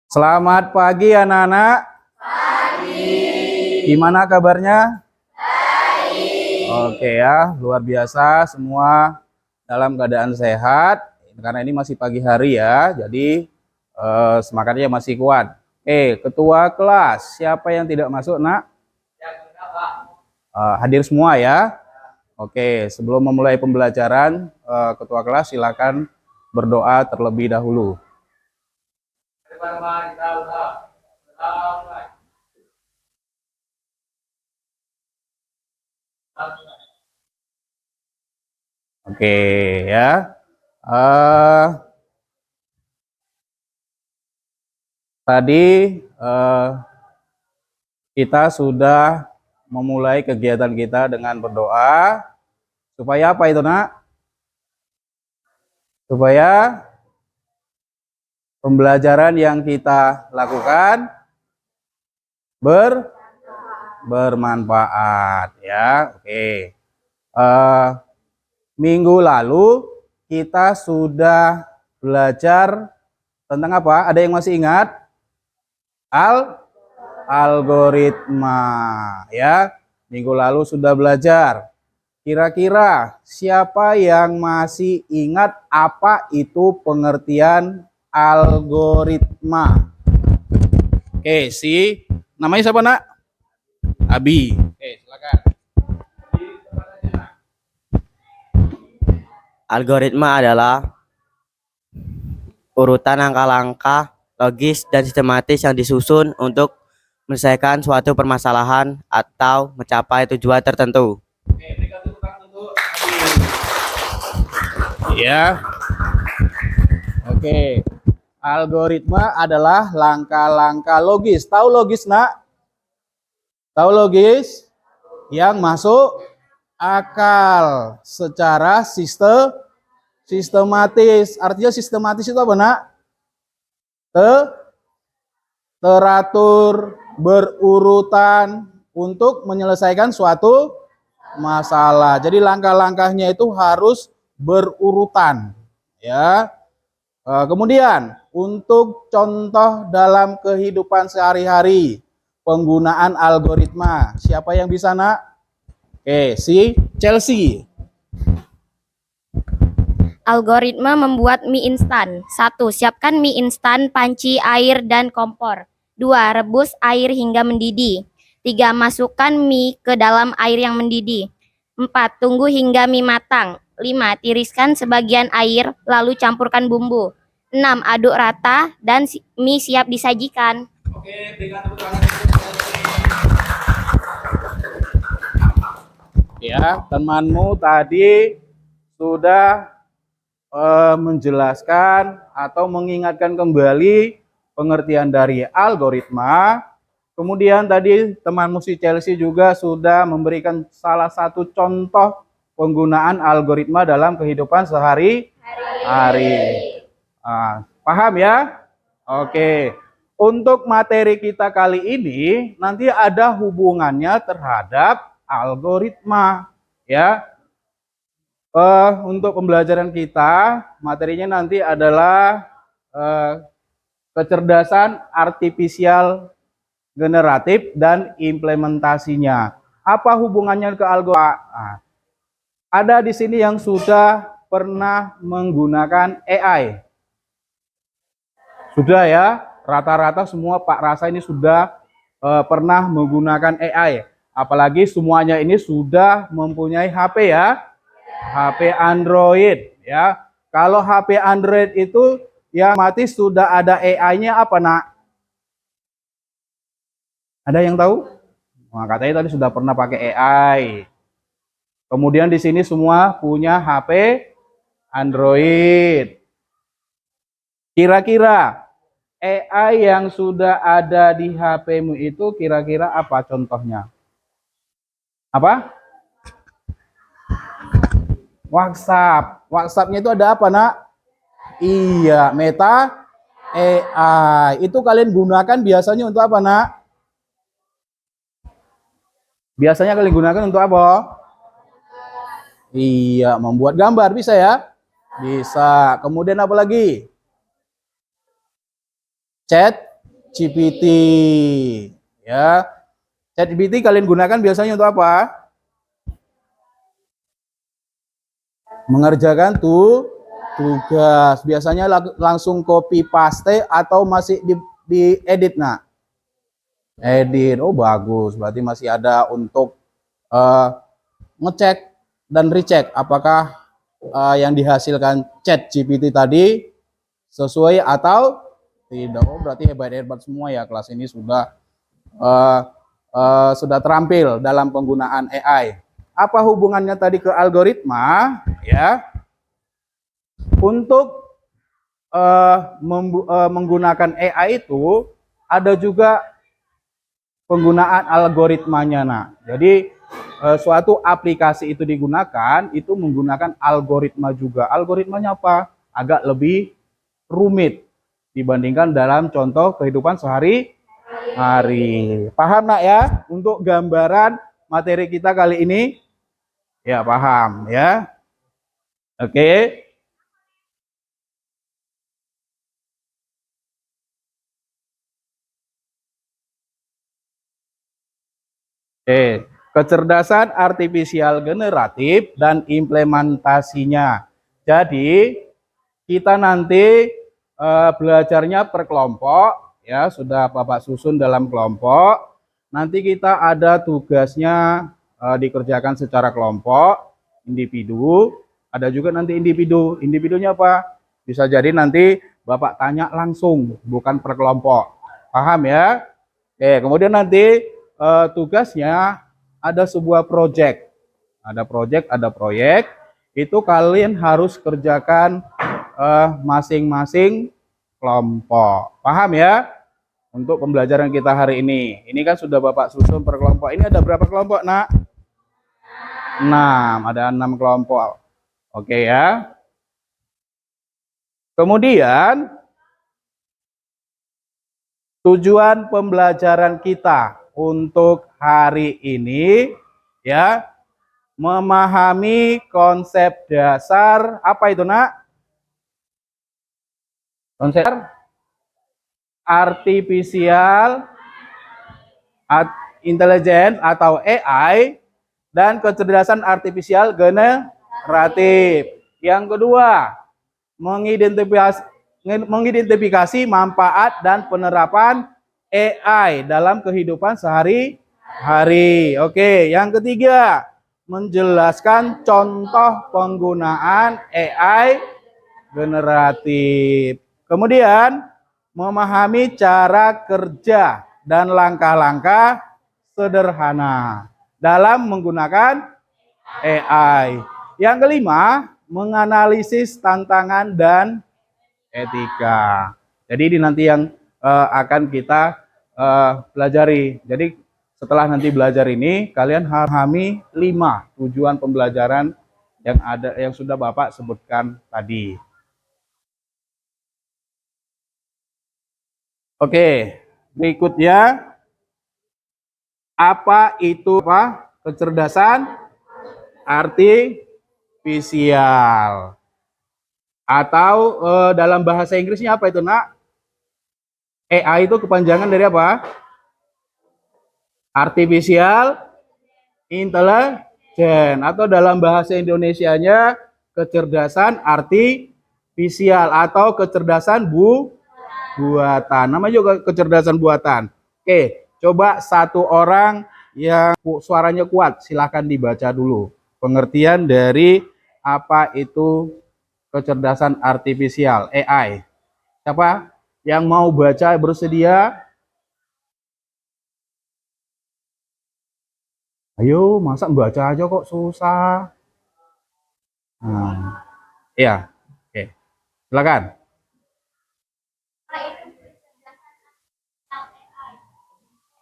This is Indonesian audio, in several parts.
Selamat pagi anak-anak. Gimana kabarnya? Oke ya, luar biasa semua dalam keadaan sehat. Karena ini masih pagi hari ya, jadi semangatnya masih kuat. Ketua kelas, siapa yang tidak masuk nak? Hadir semua ya. Oke, sebelum memulai pembelajaran, ketua kelas silakan berdoa terlebih dahulu. Oke ya. Tadi kita sudah memulai kegiatan kita dengan berdoa supaya apa itu nak? Supaya pembelajaran yang kita lakukan bermanfaat ya. Oke. Minggu lalu kita sudah belajar tentang apa? Ada yang masih ingat? Algoritma ya. Minggu lalu sudah belajar. Kira-kira siapa yang masih ingat apa itu pengertian algoritma? Oke, namanya siapa nak? Abi. Oke, silakan. Algoritma adalah urutan langkah-langkah logis dan sistematis yang disusun untuk menyelesaikan suatu permasalahan atau mencapai tujuan tertentu. Oke, berikan tepuk tangan untuk Abi. Ya. Oke. Algoritma adalah langkah-langkah logis. Tahu logis, nak? Tahu logis? Yang masuk akal secara sistematis. Artinya sistematis itu apa, nak? Teratur, berurutan untuk menyelesaikan suatu masalah. Jadi langkah-langkahnya itu harus berurutan, ya. Kemudian untuk contoh dalam kehidupan sehari-hari penggunaan algoritma, siapa yang bisa nak? Oke, Chelsea. Algoritma membuat mie instan. 1. Siapkan mie instan, panci, air, dan kompor. 2. Rebus air hingga mendidih. 3. Masukkan mie ke dalam air yang mendidih. 4. Tunggu hingga mie matang. 5. Tiriskan sebagian air, lalu campurkan bumbu. 6. Aduk rata, dan mie siap disajikan. Oke, berikan tepuk tangan. Ya, temanmu tadi sudah menjelaskan atau mengingatkan kembali pengertian dari algoritma. Kemudian tadi temanmu si Chelsea juga sudah memberikan salah satu contoh penggunaan algoritma dalam kehidupan sehari-hari. Paham ya? Oke. Untuk materi kita kali ini nanti ada hubungannya terhadap algoritma ya. Untuk pembelajaran kita materinya nanti adalah kecerdasan artifisial generatif dan implementasinya. Apa hubungannya ke algoritma? Ada di sini yang sudah pernah menggunakan AI. Sudah ya, rata-rata semua Pak Rasa ini sudah pernah menggunakan AI. Apalagi semuanya ini sudah mempunyai HP ya. HP Android ya. Kalau HP Android itu yang mati sudah ada AI-nya apa nak? Ada yang tahu? Nah, katanya tadi sudah pernah pakai AI. Kemudian di sini semua punya HP Android. Kira-kira AI yang sudah ada di HP-mu itu kira-kira apa contohnya? Apa? WhatsApp. WhatsApp-nya itu ada apa, nak? Iya, Meta AI. Itu kalian gunakan biasanya untuk apa, nak? Biasanya kalian gunakan untuk apa? Iya, membuat gambar bisa ya? Bisa. Kemudian apa lagi? GPT. Ya, ChatGPT kalian gunakan biasanya untuk apa? Mengerjakan tugas. Biasanya langsung copy paste atau masih di edit, nak? Edit. Oh, bagus. Berarti masih ada untuk ngecek dan recheck apakah yang dihasilkan chat GPT tadi sesuai atau tidak. Oh, berarti hebat-hebat semua ya, kelas ini sudah terampil dalam penggunaan AI. Apa hubungannya tadi ke algoritma? Ya, untuk menggunakan AI itu ada juga penggunaan algoritmanya. Nah, jadi suatu aplikasi itu digunakan itu menggunakan algoritma juga. Algoritmanya apa? Agak lebih rumit dibandingkan dalam contoh kehidupan sehari-hari. Paham, nak, ya? Untuk gambaran materi kita kali ini, ya paham ya? Oke. Oke, kecerdasan artifisial generatif dan implementasinya. Jadi, kita nanti belajarnya per kelompok, ya, sudah Bapak susun dalam kelompok. Nanti kita ada tugasnya dikerjakan secara kelompok, individu, ada juga nanti individu. Individunya apa? Bisa jadi nanti Bapak tanya langsung, bukan per kelompok. Paham ya? Oke, kemudian nanti tugasnya ada sebuah project. Ada project, ada proyek. Itu kalian harus kerjakan masing-masing kelompok. Paham ya? Untuk pembelajaran kita hari ini. Ini kan sudah Bapak susun per kelompok. Ini ada berapa kelompok, nak? 6. Ada 6 kelompok. Oke ya. Kemudian tujuan pembelajaran kita untuk hari ini ya, memahami konsep dasar apa itu, nak? Konsep artificial intelligence atau AI dan kecerdasan artifisial generatif. Yang kedua, mengidentifikasi manfaat dan penerapan AI dalam kehidupan sehari-hari. Oke, yang ketiga, menjelaskan contoh penggunaan AI generatif. Kemudian, memahami cara kerja dan langkah-langkah sederhana dalam menggunakan AI. Yang kelima, menganalisis tantangan dan etika. Jadi ini nanti yang akan kita pelajari. Jadi setelah nanti belajar ini, kalian pahami 5 tujuan pembelajaran yang sudah Bapak sebutkan tadi. Oke, berikutnya apa itu kecerdasan artifisial? Atau dalam bahasa Inggrisnya apa itu, nak? AI itu kepanjangan dari apa? Artificial Intelligence. Atau dalam bahasa Indonesianya kecerdasan artifisial atau kecerdasan buatan. Namanya juga kecerdasan buatan. Oke, coba satu orang yang suaranya kuat, silahkan dibaca dulu pengertian dari apa itu kecerdasan artifisial AI. Siapa yang mau baca, bersedia? Ayo, masa baca aja kok susah? Nah, iya, oke, silakan.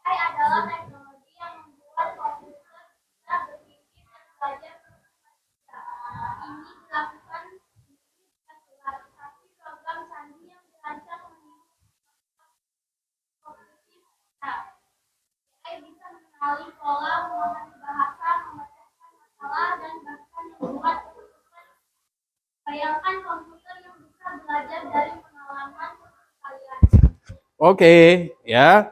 AI adalah teknologi yang membuat komputer bisa berpikir dan belajar berbeda. Ini dilakukan dengan melalui program canggih yang dirancang meniru kognitif kita. AI bisa mengenali pola, memahami bahasa, memecahkan masalah, dan bahkan membuat keputusan. Bayangkan komputer yang bisa belajar dari pengalaman seperti kalian. Oke, ya.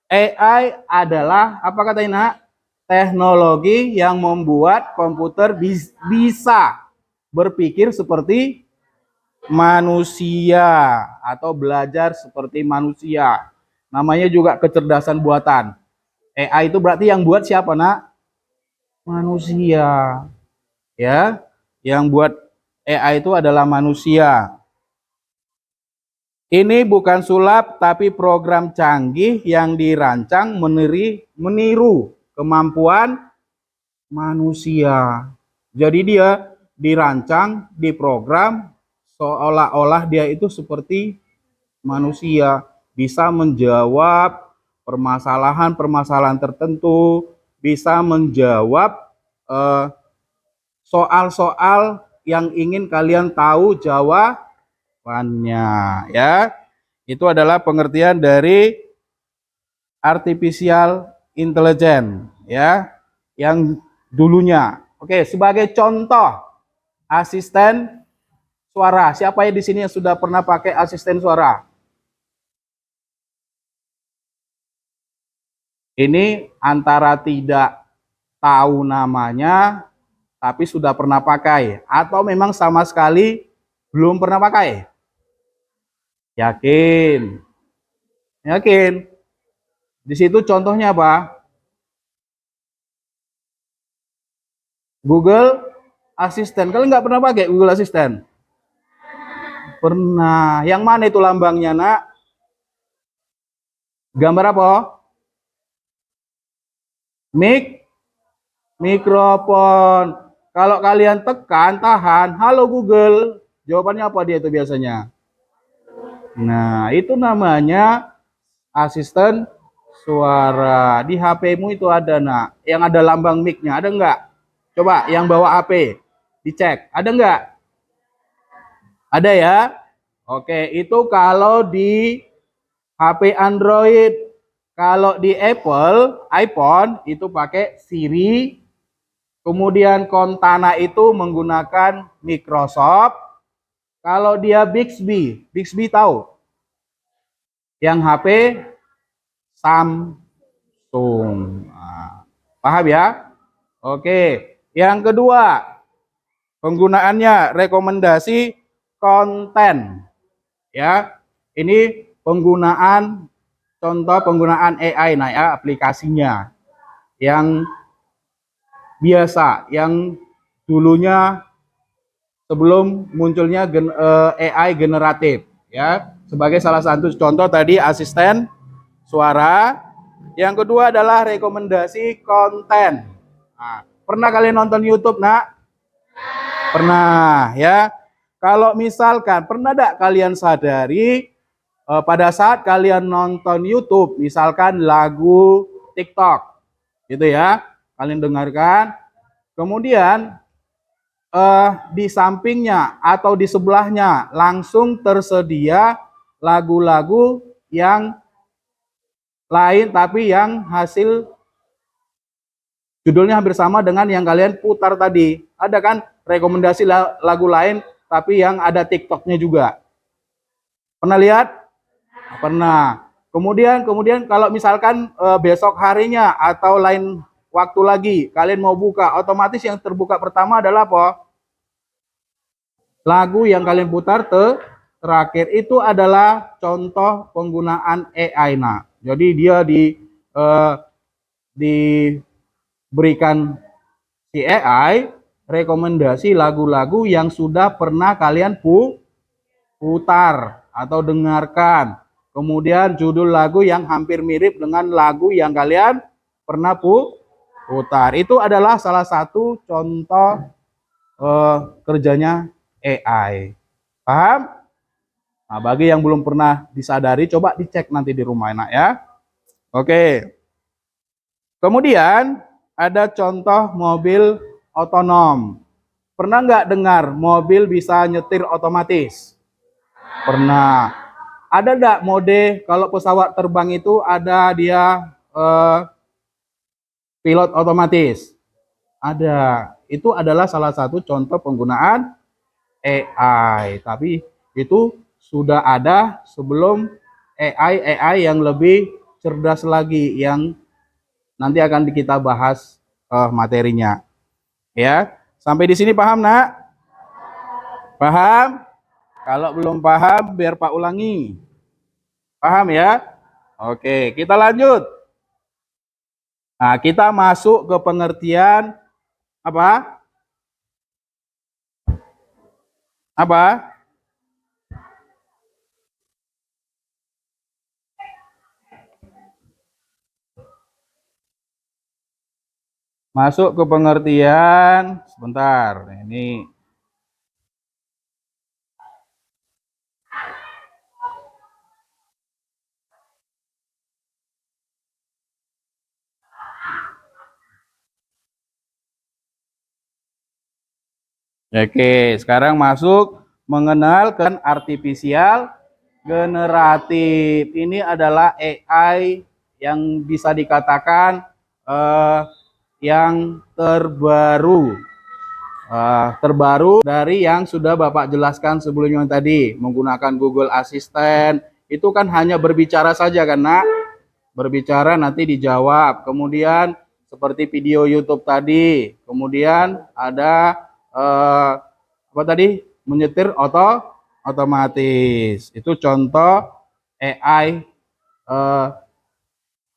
AI adalah apa kata Ina? Teknologi yang membuat komputer bisa berpikir seperti manusia atau belajar seperti manusia. Namanya juga kecerdasan buatan. AI itu berarti yang buat siapa, Nak? Manusia. Ya, yang buat AI itu adalah manusia. Ini bukan sulap tapi program canggih yang dirancang meniru kemampuan manusia. Jadi dia dirancang, diprogram seolah-olah dia itu seperti manusia, bisa menjawab permasalahan-permasalahan tertentu, bisa menjawab soal-soal yang ingin kalian tahu jawabannya, ya. Itu adalah pengertian dari artificial intelligence, ya, yang dulunya. Oke, sebagai contoh asisten suara. Siapa yang di sini yang sudah pernah pakai asisten suara? Ini antara tidak tahu namanya tapi sudah pernah pakai atau memang sama sekali belum pernah pakai? Yakin? Yakin? Di situ contohnya apa? Google Assistant. Kalian nggak pernah pakai Google Assistant? Pernah. Yang mana itu lambangnya, Nak? Gambar apa? Mikrofon. Kalau kalian tekan, tahan, halo Google. Jawabannya apa dia itu biasanya? Nah, itu namanya asisten suara. Di HP-mu itu ada, Nak. Yang ada lambang mic-nya, ada nggak? Coba yang bawa HP, dicek. Ada nggak? Ada ya? Oke, itu kalau di HP Android. Kalau di Apple, iPhone, itu pakai Siri. Kemudian Cortana itu menggunakan Microsoft. Kalau dia Bixby, Bixby tahu? Yang HP Samsung. Nah, paham ya? Oke. Yang kedua, penggunaannya rekomendasi konten. Ya. Ini penggunaan contoh penggunaan AI, nah ya, aplikasinya yang biasa, yang dulunya sebelum munculnya AI generatif, ya. Sebagai salah satu contoh tadi asisten suara. Yang kedua adalah rekomendasi konten. Nah, pernah kalian nonton YouTube, Nak? Pernah, ya. Kalau misalkan pernah tidak kalian sadari pada saat kalian nonton YouTube, misalkan lagu TikTok, gitu ya, kalian dengarkan, kemudian di sampingnya atau di sebelahnya langsung tersedia lagu-lagu yang lain tapi yang hasil judulnya hampir sama dengan yang kalian putar tadi. Ada kan rekomendasi lagu lain tapi yang ada TikToknya juga. Pernah lihat? Pernah. Kemudian kalau misalkan besok harinya atau lain waktu lagi kalian mau buka, otomatis yang terbuka pertama adalah apa? Lagu yang kalian putar terakhir. Itu adalah contoh penggunaan AI. Nah, jadi dia diberikan si AI rekomendasi lagu-lagu yang sudah pernah kalian putar atau dengarkan. Kemudian judul lagu yang hampir mirip dengan lagu yang kalian pernah putar. Itu adalah salah satu contoh kerjanya AI. Paham? Nah, bagi yang belum pernah disadari, coba dicek nanti di rumah, enak ya. Oke. Kemudian ada contoh mobil otonom. Pernah nggak dengar mobil bisa nyetir otomatis? Pernah. Ada nggak mode kalau pesawat terbang itu ada dia pilot otomatis? Ada. Itu adalah salah satu contoh penggunaan AI. Tapi itu sudah ada sebelum AI yang lebih cerdas lagi yang nanti akan kita bahas materinya. Ya, sampai di sini paham, Nak? Paham? Kalau belum paham, biar Pak ulangi. Paham ya? Oke, kita lanjut. Nah, kita masuk ke pengertian apa? Apa? Masuk ke pengertian, sebentar. Ini oke, sekarang masuk mengenalkan artificial generatif. Ini adalah AI yang bisa dikatakan yang terbaru. Terbaru dari yang sudah Bapak jelaskan sebelumnya tadi, menggunakan Google Assistant. Itu kan hanya berbicara saja kan, Nak? Berbicara nanti dijawab. Kemudian seperti video YouTube tadi. Kemudian ada apa tadi? Menyetir otomatis. Itu contoh AI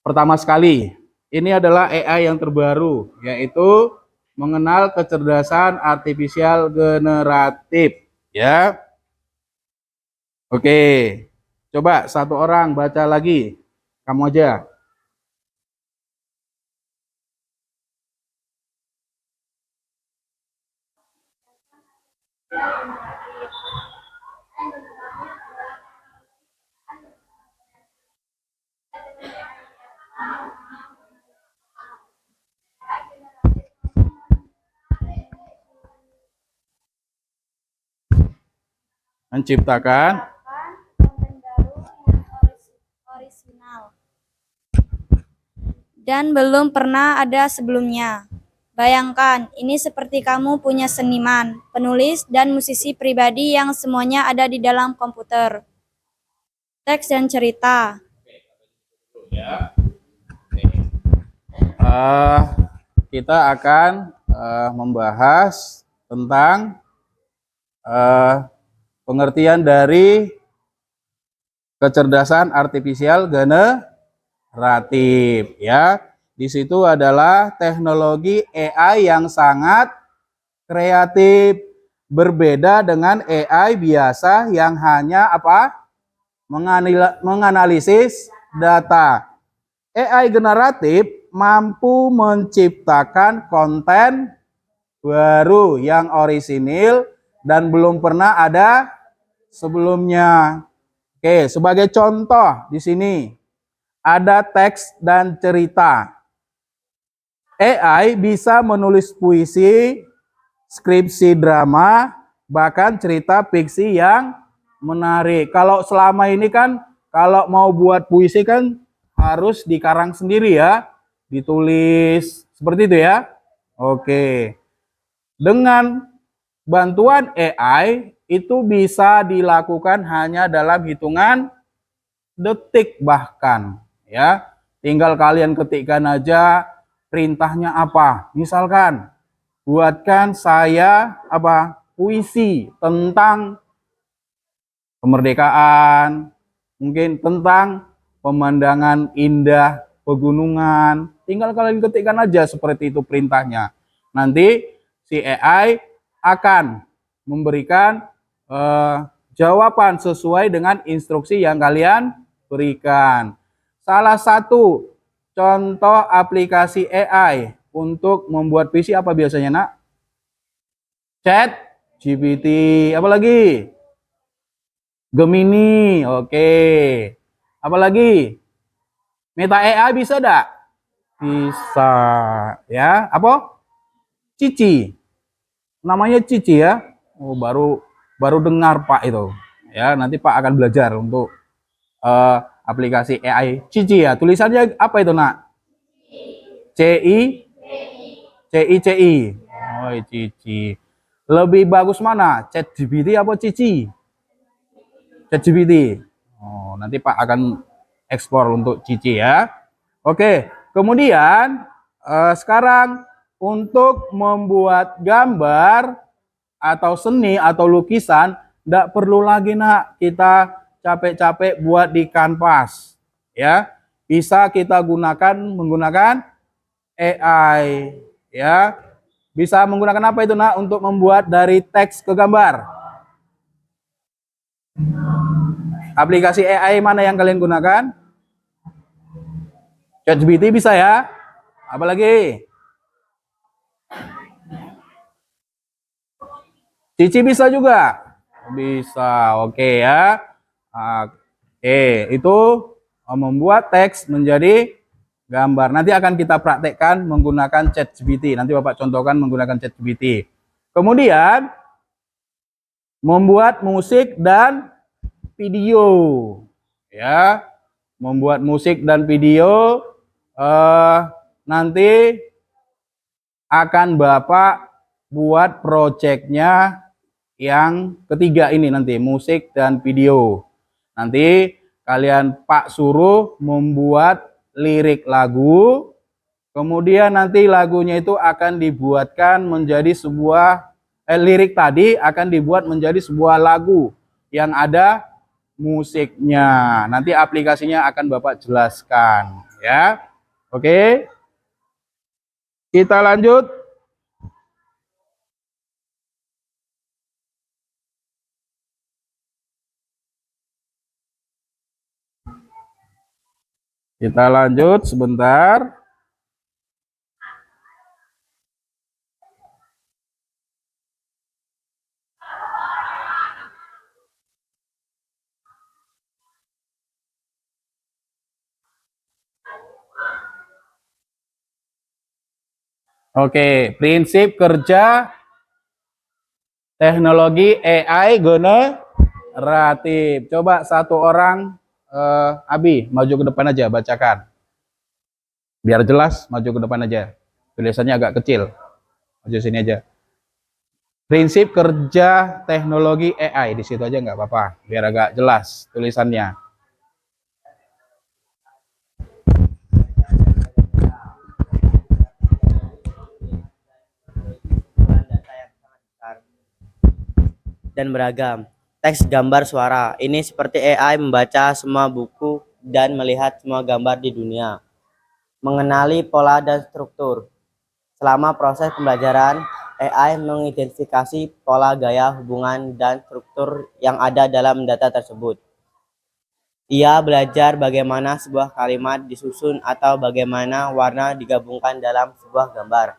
pertama sekali. Ini adalah AI yang terbaru, yaitu mengenal kecerdasan artifisial generatif. Ya, oke. Coba satu orang baca lagi. Kamu aja. Menciptakan konten baru yang orisinal dan belum pernah ada sebelumnya. Bayangkan, ini seperti kamu punya seniman, penulis, dan musisi pribadi yang semuanya ada di dalam komputer. Teks dan cerita. Kita akan membahas tentang pengertian dari kecerdasan artifisial generatif. Ya, di situ adalah teknologi AI yang sangat kreatif, berbeda dengan AI biasa yang hanya apa? Menganalisis data. AI generatif mampu menciptakan konten baru yang orisinil dan belum pernah ada sebelumnya. Oke, sebagai contoh di sini ada teks dan cerita. AI bisa menulis puisi, skripsi drama, bahkan cerita fiksi yang menarik. Kalau selama ini kan kalau mau buat puisi kan harus dikarang sendiri ya, ditulis seperti itu ya. Oke. Dengan bantuan AI itu bisa dilakukan hanya dalam hitungan detik bahkan ya. Tinggal kalian ketikkan aja perintahnya apa. Misalkan buatkan saya apa? Puisi tentang kemerdekaan, mungkin tentang pemandangan indah pegunungan. Tinggal kalian ketikkan aja seperti itu perintahnya. Nanti si AI akan memberikan jawaban sesuai dengan instruksi yang kalian berikan. Salah satu contoh aplikasi AI untuk membuat puisi apa biasanya, Nak? Chat GPT, apa lagi? Gemini, oke. Apa lagi? Meta AI bisa enggak? Bisa, ya. Apa? Cici. Namanya Cici ya. Oh, baru dengar Pak itu. Ya, nanti Pak akan belajar untuk aplikasi AI Cici ya. Tulisannya apa itu, Nak? CI. Oh, Cici. Lebih bagus mana? ChatGPT apa Cici? ChatGPT. Oh, nanti Pak akan ekspor untuk Cici ya. Oke, kemudian sekarang untuk membuat gambar atau seni atau lukisan, tidak perlu lagi nak kita capek-capek buat di kanvas. Ya, bisa kita menggunakan AI. Ya, bisa menggunakan apa itu nak untuk membuat dari teks ke gambar? Aplikasi AI mana yang kalian gunakan? ChatGPT bisa ya? Apalagi? Cici bisa juga? Bisa, oke ya. Oke, itu membuat teks menjadi gambar. Nanti akan kita praktekkan menggunakan ChatGPT. Nanti Bapak contohkan menggunakan ChatGPT. Kemudian, membuat musik dan video. Ya, membuat musik dan video nanti akan Bapak buat projectnya yang ketiga ini nanti, musik dan video. Nanti kalian Pak suruh membuat lirik lagu, kemudian nanti lagunya itu akan dibuatkan menjadi sebuah lirik tadi akan dibuat menjadi sebuah lagu yang ada musiknya. Nanti aplikasinya akan Bapak jelaskan ya. Oke. Kita lanjut. Kita lanjut sebentar. Oke, prinsip kerja teknologi AI generatif. Coba satu orang, Abi, maju ke depan aja, bacakan. Biar jelas, maju ke depan aja. Tulisannya agak kecil. Maju sini aja. Prinsip kerja teknologi AI, di situ aja nggak apa-apa. Biar agak jelas tulisannya. Dan beragam. Teks, gambar, suara. Ini seperti AI membaca semua buku dan melihat semua gambar di dunia. Mengenali pola dan struktur. Selama proses pembelajaran, AI mengidentifikasi pola, gaya, hubungan, dan struktur yang ada dalam data tersebut. Ia belajar bagaimana sebuah kalimat disusun atau bagaimana warna digabungkan dalam sebuah gambar.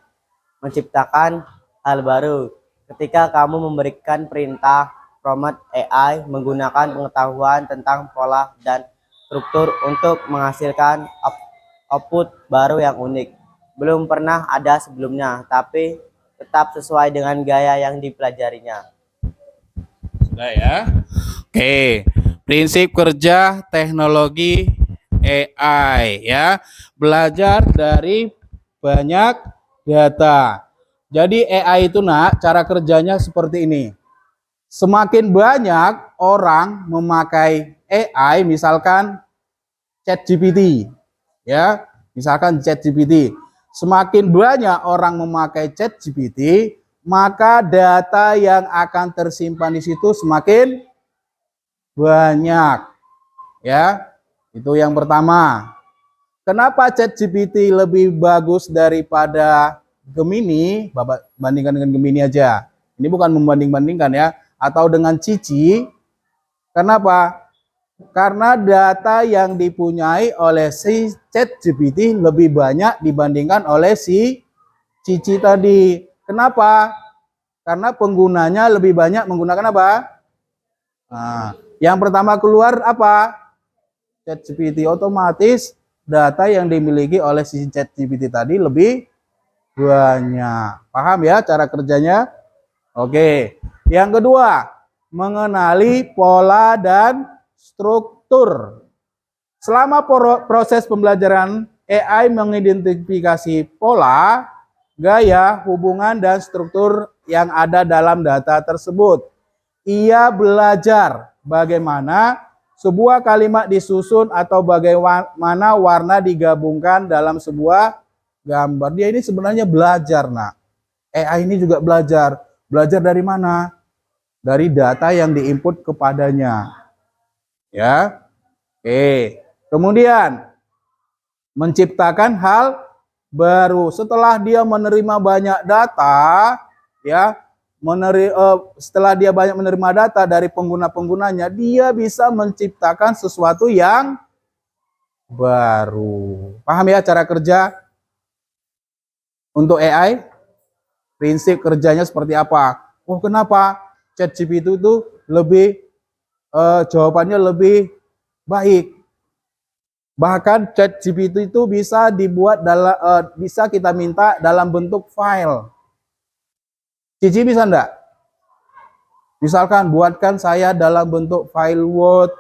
Menciptakan hal baru. Ketika kamu memberikan perintah prompt AI menggunakan pengetahuan tentang pola dan struktur untuk menghasilkan output baru yang unik. Belum pernah ada sebelumnya, tapi tetap sesuai dengan gaya yang dipelajarinya. Sudah ya. Oke, prinsip kerja teknologi AI ya. Belajar dari banyak data. Jadi AI itu nak, cara kerjanya seperti ini. Semakin banyak orang memakai AI, misalkan ChatGPT, ya, misalkan ChatGPT. Semakin banyak orang memakai ChatGPT, maka data yang akan tersimpan di situ semakin banyak. Ya, itu yang pertama. Kenapa ChatGPT lebih bagus daripada Gemini? Bapak bandingkan dengan Gemini aja. Ini bukan membanding-bandingkan ya, atau dengan Cici. Kenapa? Karena data yang dipunyai oleh si ChatGPT lebih banyak dibandingkan oleh si Cici tadi. Kenapa? Karena penggunanya lebih banyak menggunakan apa? Nah, yang pertama keluar apa? ChatGPT, otomatis data yang dimiliki oleh si ChatGPT tadi lebih banyak. Paham ya cara kerjanya? Oke. Yang kedua, mengenali pola dan struktur. Selama proses pembelajaran, AI mengidentifikasi pola, gaya, hubungan, dan struktur yang ada dalam data tersebut. Ia belajar bagaimana sebuah kalimat disusun atau bagaimana warna digabungkan dalam sebuah gambar. Dia ini sebenarnya belajar, nak. AI ini juga belajar. Belajar dari mana? Dari data yang diinput kepadanya. Ya. Oke. Kemudian menciptakan hal baru. Setelah dia menerima banyak data, ya, setelah dia banyak menerima data dari pengguna-penggunanya, dia bisa menciptakan sesuatu yang baru. Paham ya cara kerja untuk AI? Prinsip kerjanya seperti apa? Oh, kenapa ChatGPT itu lebih jawabannya lebih baik? Bahkan ChatGPT itu bisa dibuat dalam bisa kita minta dalam bentuk file. Cici bisa enggak? Misalkan buatkan saya dalam bentuk file Word,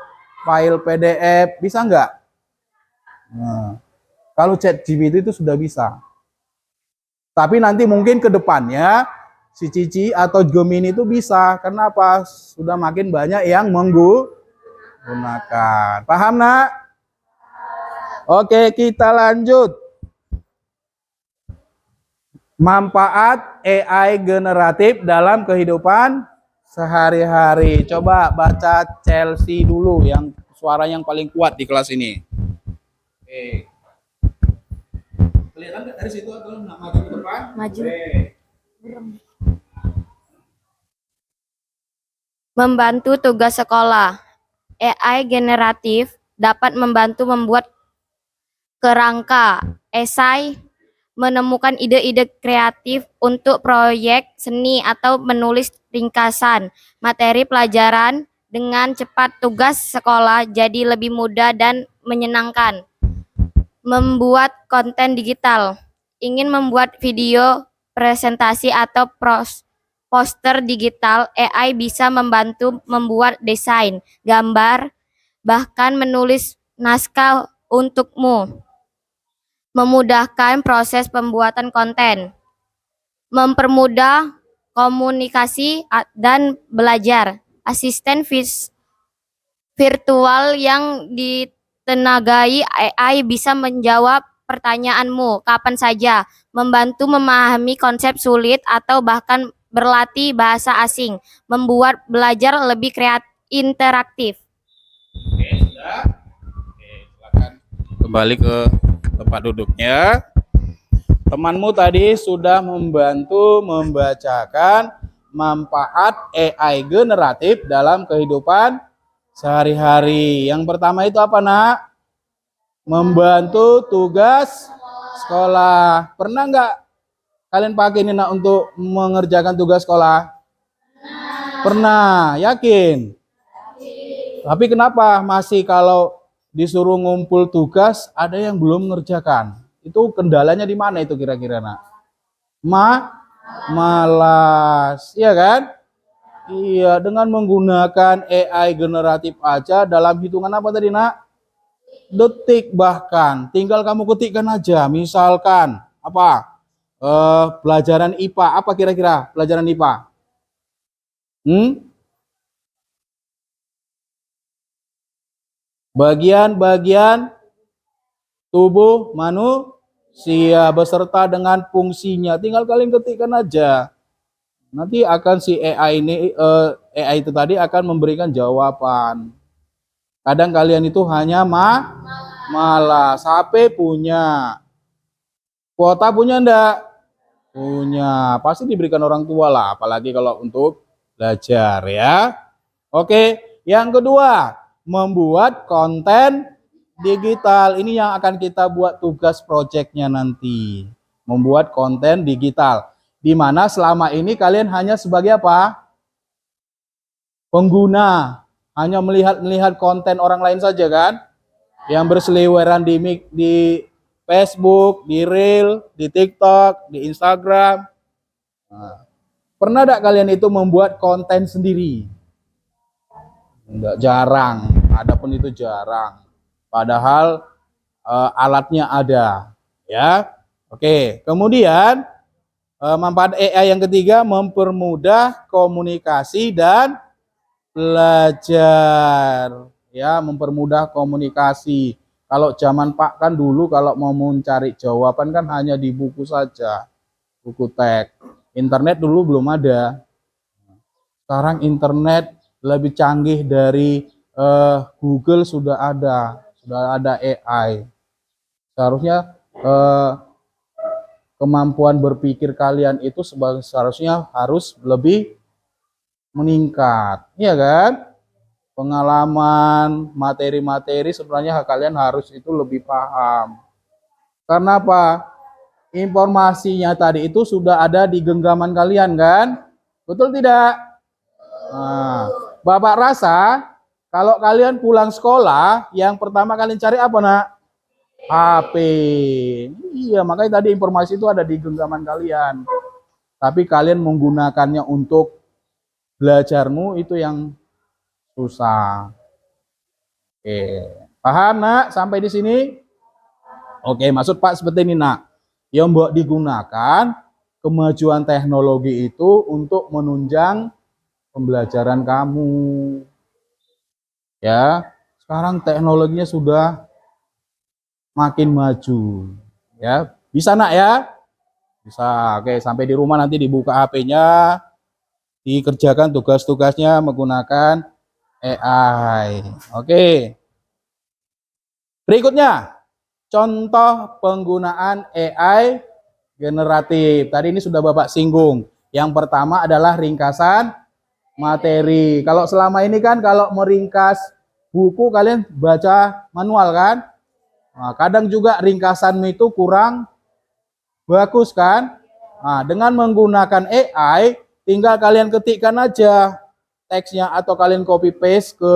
file PDF, bisa enggak? Nah, kalau ChatGPT itu sudah bisa. Tapi nanti mungkin ke depannya si Cici atau Gemini itu bisa. Kenapa? Sudah makin banyak yang menggunakan. Paham, nak? Oke, kita lanjut. Manfaat AI generatif dalam kehidupan sehari-hari. Coba baca Chelsea dulu yang suara yang paling kuat di kelas ini. Oke. Kelihatan nggak dari situ atau maju ke depan? Maju. Membantu tugas sekolah. AI generatif dapat membantu membuat kerangka, esai, menemukan ide-ide kreatif untuk proyek seni atau menulis ringkasan materi pelajaran dengan cepat. Tugas sekolah jadi lebih mudah dan menyenangkan. Membuat konten digital. Ingin membuat video, presentasi atau poster digital, AI bisa membantu membuat desain, gambar, bahkan menulis naskah untukmu. Memudahkan proses pembuatan konten. Mempermudah komunikasi dan belajar. Asisten virtual yang ditenagai AI bisa menjawab pertanyaanmu kapan saja, membantu memahami konsep sulit atau bahkan berlatih bahasa asing, membuat belajar lebih interaktif. Oke, sudah. Oke, silakan kembali ke tempat duduknya. Temanmu tadi sudah membantu membacakan manfaat AI generatif dalam kehidupan sehari-hari. Yang pertama itu apa, nak? Membantu tugas sekolah. Pernah nggak kalian pakai ini, nak, untuk mengerjakan tugas sekolah? Pernah, yakin? Tapi kenapa masih kalau disuruh ngumpul tugas ada yang belum mengerjakan? Itu kendalanya di mana itu kira-kira, nak? Malas, iya kan? Iya, dengan menggunakan AI generatif aja dalam hitungan apa tadi, nak? Detik bahkan. Tinggal kamu ketikkan aja. Misalkan apa? Pelajaran IPA. Apa kira-kira pelajaran IPA? Bagian-bagian tubuh manusia beserta dengan fungsinya. Tinggal kalian ketikkan aja. Nanti akan si AI ini AI itu tadi akan memberikan jawaban. Kadang kalian itu hanya malas. HP punya. Kuota punya enggak? Punya. Pasti diberikan orang tua lah, apalagi kalau untuk belajar ya. Oke, yang kedua, membuat konten digital. Ini yang akan kita buat tugas proyeknya nanti. Membuat konten digital. Di mana selama ini kalian hanya sebagai apa? Pengguna. Hanya melihat konten orang lain saja kan? Yang berseliweran di Facebook, di Reel, di TikTok, di Instagram. Nah, pernah tidak kalian itu membuat konten sendiri? Enggak, jarang. Adapun itu jarang. Padahal alatnya ada, ya. Oke, kemudian manfaat AI yang ketiga, mempermudah komunikasi dan belajar. ya, mempermudah komunikasi. Kalau zaman Pak kan dulu kalau mau mencari jawaban kan hanya di buku saja, buku teks. Internet dulu belum ada. Sekarang internet lebih canggih dari Google, sudah ada AI. Seharusnya kemampuan berpikir kalian itu seharusnya harus lebih meningkat, iya kan? Pengalaman, materi-materi sebenarnya kalian harus itu lebih paham. Karena apa? Informasinya tadi itu sudah ada di genggaman kalian kan? Betul tidak? Nah, Bapak rasa kalau kalian pulang sekolah, yang pertama kalian cari apa, Nak? HP. Iya, makanya tadi informasi itu ada di genggaman kalian. Tapi kalian menggunakannya untuk belajarmu itu yang susah. Oke. Paham, Nak? Sampai di sini? Oke, maksud Pak seperti ini, Nak. Yang mbok digunakan kemajuan teknologi itu untuk menunjang pembelajaran kamu. Ya, sekarang teknologinya sudah makin maju. Ya, bisa, Nak, ya? Bisa. Oke, sampai di rumah nanti dibuka HP-nya, dikerjakan tugas-tugasnya menggunakan AI. Oke. Berikutnya, contoh penggunaan AI generatif. Tadi ini sudah Bapak singgung. Yang pertama adalah ringkasan materi. Kalau selama ini kan kalau meringkas buku kalian baca manual kan? Nah, kadang juga ringkasan itu kurang bagus kan? Nah, dengan menggunakan AI, tinggal kalian ketikkan aja teksnya atau kalian copy paste ke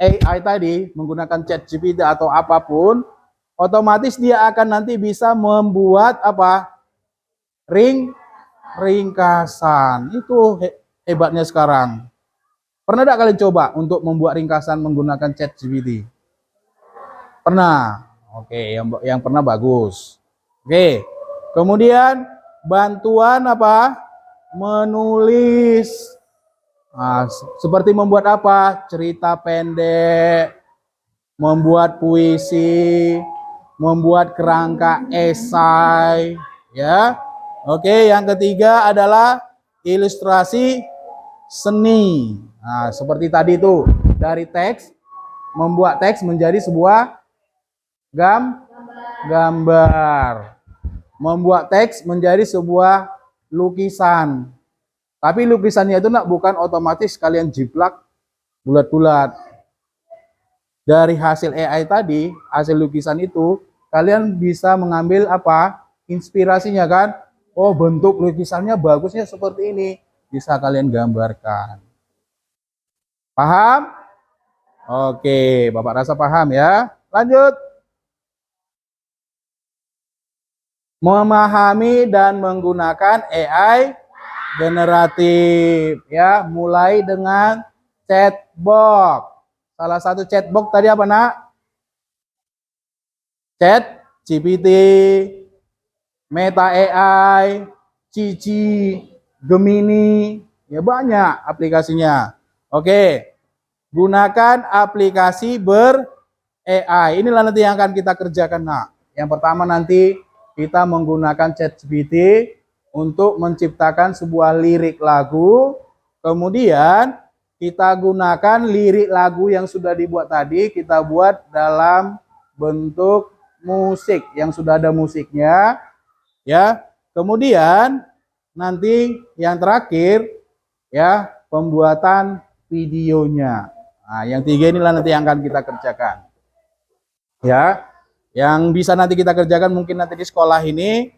AI tadi menggunakan ChatGPT atau apapun, otomatis dia akan nanti bisa membuat apa? Ringkasan. Itu hebatnya sekarang. Pernah tidak kalian coba untuk membuat ringkasan menggunakan ChatGPT? Pernah. Oke, yang pernah bagus. Oke. Kemudian bantuan apa? Menulis. Nah, seperti membuat apa? Cerita pendek, membuat puisi, membuat kerangka esai, ya. Oke, yang ketiga adalah ilustrasi seni. Nah, seperti tadi itu, dari teks membuat teks menjadi sebuah gambar. Membuat teks menjadi sebuah lukisan. Tapi lukisannya itu bukan otomatis kalian jiplak bulat-bulat. Dari hasil AI tadi, hasil lukisan itu, kalian bisa mengambil apa? Inspirasinya kan? Oh, bentuk lukisannya bagusnya seperti ini. Bisa kalian gambarkan. Paham? Oke, Bapak rasa paham ya. Lanjut. Memahami dan menggunakan AI generatif ya, mulai dengan chatbot. Salah satu chatbot tadi apa, Nak? ChatGPT, Meta AI, Cici, Gemini, ya banyak aplikasinya. Oke. Gunakan aplikasi ber-AI. Inilah nanti yang akan kita kerjakan, Nak. Yang pertama nanti kita menggunakan ChatGPT untuk menciptakan sebuah lirik lagu, kemudian kita gunakan lirik lagu yang sudah dibuat tadi, kita buat dalam bentuk musik yang sudah ada musiknya, ya. Kemudian nanti yang terakhir, ya, pembuatan videonya. Nah, yang tiga inilah nanti yang akan kita kerjakan, ya. Yang bisa nanti kita kerjakan mungkin nanti di sekolah ini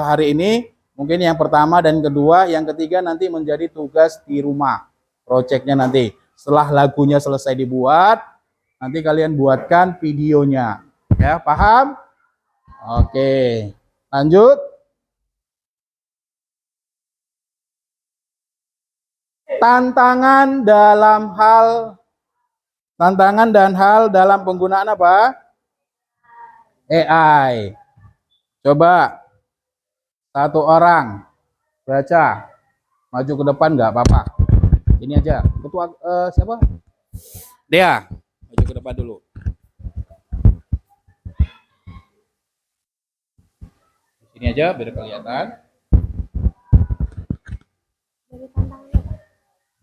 hari ini. Mungkin yang pertama dan kedua, yang ketiga nanti menjadi tugas di rumah. Proyeknya nanti. Setelah lagunya selesai dibuat, nanti kalian buatkan videonya. Ya, paham? Oke. Lanjut. Tantangan dan hal dalam penggunaan apa? AI. Coba satu orang baca, maju ke depan nggak apa-apa. Ini aja. Ketua siapa? Dea, maju ke depan dulu. Sini aja biar kelihatan.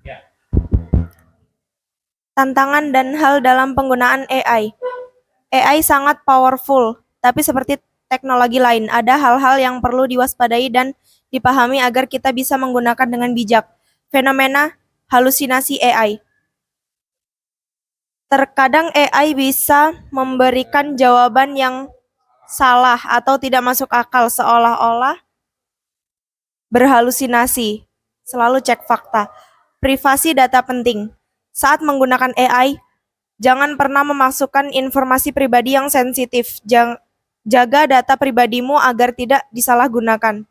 Ya. Tantangan dan hal dalam penggunaan AI. AI sangat powerful, tapi seperti teknologi lain, ada hal-hal yang perlu diwaspadai dan dipahami agar kita bisa menggunakan dengan bijak. Fenomena halusinasi AI. Terkadang AI bisa memberikan jawaban yang salah atau tidak masuk akal seolah-olah berhalusinasi. Selalu cek fakta. Privasi data penting. Saat menggunakan AI, jangan pernah memasukkan informasi pribadi yang sensitif. Jaga data pribadimu agar tidak disalahgunakan.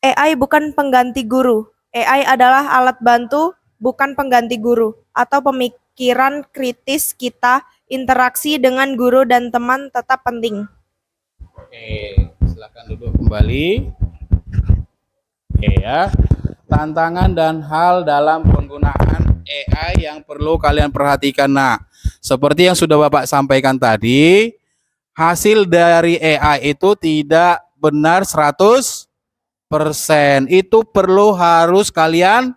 AI bukan pengganti guru. AI adalah alat bantu, bukan pengganti guru. Atau pemikiran kritis kita, interaksi dengan guru dan teman tetap penting. Oke, silakan duduk kembali. Oke ya. Tantangan dan hal dalam penggunaan AI yang perlu kalian perhatikan. Nah, seperti yang sudah Bapak sampaikan tadi, hasil dari AI itu tidak benar 100%. Itu perlu harus kalian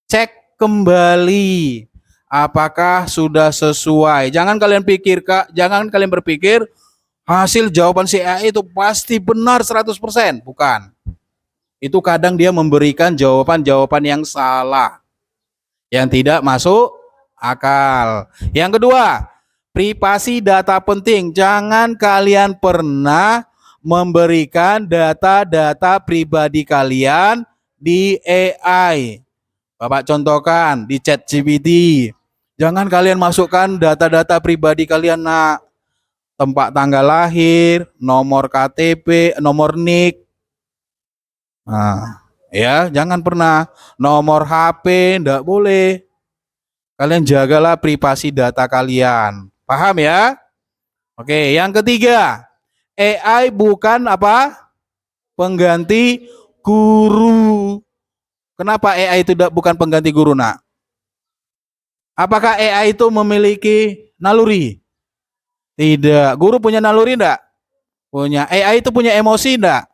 cek kembali apakah sudah sesuai. Jangan kalian berpikir hasil jawaban si AI itu pasti benar 100%. Bukan. Itu kadang dia memberikan jawaban-jawaban yang salah, yang tidak masuk akal. Yang kedua, privasi data penting. Jangan kalian pernah memberikan data-data pribadi kalian di AI. Bapak contohkan di ChatGPT. Jangan kalian masukkan data-data pribadi kalian, nak. Tempat tanggal lahir, nomor KTP, nomor NIK. Nah, ya, jangan pernah nomor HP, enggak boleh. Kalian jagalah privasi data kalian. Paham ya? Oke, yang ketiga, AI bukan apa? Pengganti guru. Kenapa AI itu bukan pengganti guru, nak? Apakah AI itu memiliki naluri? Tidak. Guru punya naluri enggak? Punya. AI itu punya emosi enggak?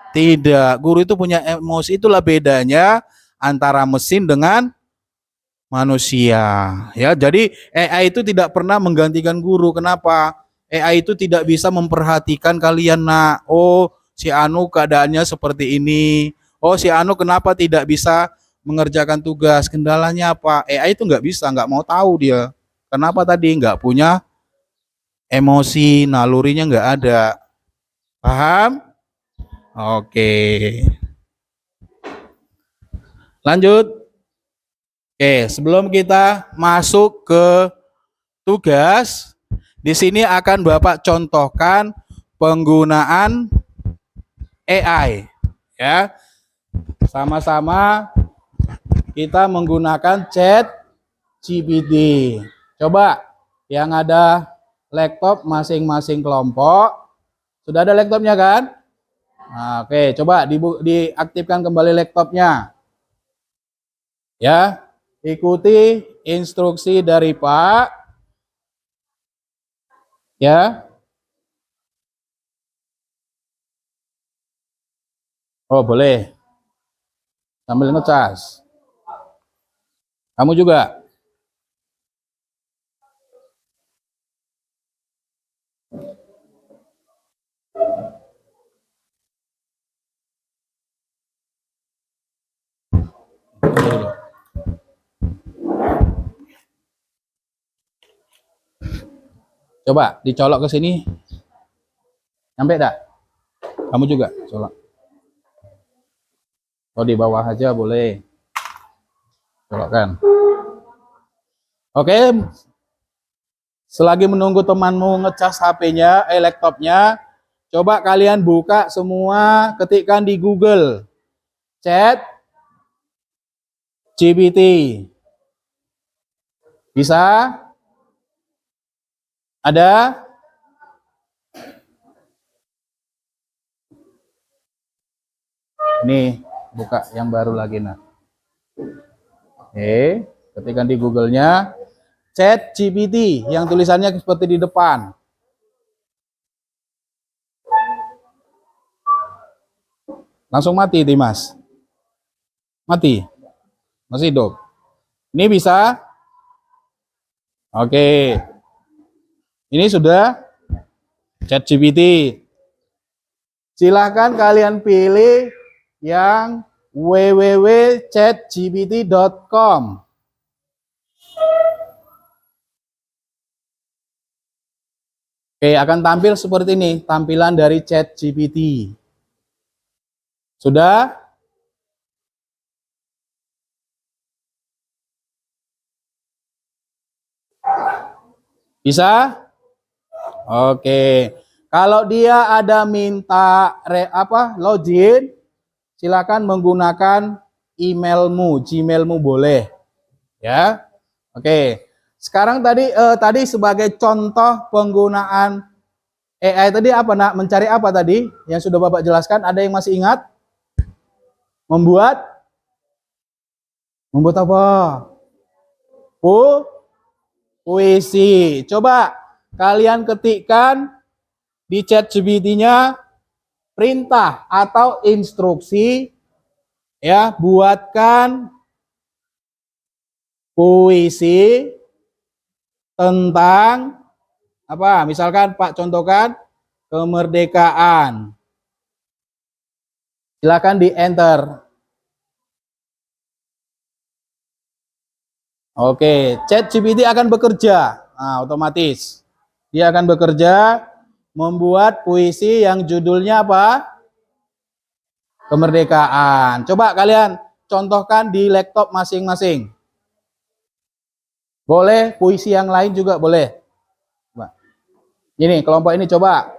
Tidak. Guru itu punya emosi. Itulah bedanya antara mesin dengan manusia. Ya, jadi AI itu tidak pernah menggantikan guru. Kenapa? AI itu tidak bisa memperhatikan kalian, nak. Oh, si Anu keadaannya seperti ini. Oh, si Anu kenapa tidak bisa mengerjakan tugas? Kendalanya apa? AI itu nggak bisa, nggak mau tahu dia. Kenapa tadi? Nggak punya emosi, nalurinya nggak ada. Paham? Oke. Lanjut. Oke, sebelum kita masuk ke tugas, di sini akan Bapak contohkan penggunaan AI. Ya, sama-sama kita menggunakan chat GPT. Coba yang ada laptop masing-masing kelompok. Sudah ada laptopnya kan? Nah, oke, coba diaktifkan kembali laptopnya. Ya, ikuti instruksi dari Pak. Ya. Oh, boleh. Sambil ngecas. Kamu juga. Coba dicolok ke sini. Nyampe enggak? Kamu juga colok. Oh, di bawah aja boleh. Colokkan. Oke. Selagi menunggu temanmu ngecas HP-nya, laptopnya, coba kalian buka semua, ketikkan di Google. Chat GPT. Bisa? Ada? Nih, buka yang baru lagi, nah. Oke. Ketikkan di Google-nya ChatGPT yang tulisannya seperti di depan. Langsung mati, Dimas. Mati. Masih hidup. Ini bisa? Oke. Ini sudah ChatGPT. Silahkan kalian pilih yang www.chatgpt.com. Oke, akan tampil seperti ini, tampilan dari ChatGPT. Sudah? Bisa? Oke. Kalau dia ada minta login, silakan menggunakan emailmu, Gmailmu boleh. Ya. Oke. Sekarang tadi sebagai contoh penggunaan AI tadi apa, Nak? Mencari apa tadi? Yang sudah Bapak jelaskan, ada yang masih ingat? Membuat apa? Puisi. Coba kalian ketikkan di ChatGPT-nya perintah atau instruksi, ya, buatkan puisi tentang apa? Misalkan Pak contohkan kemerdekaan. Silakan di enter. Oke, ChatGPT akan bekerja. Nah, otomatis dia akan bekerja membuat puisi yang judulnya apa? Kemerdekaan. Coba kalian contohkan di laptop masing-masing. Boleh puisi yang lain juga boleh. Coba. Ini kelompok ini coba.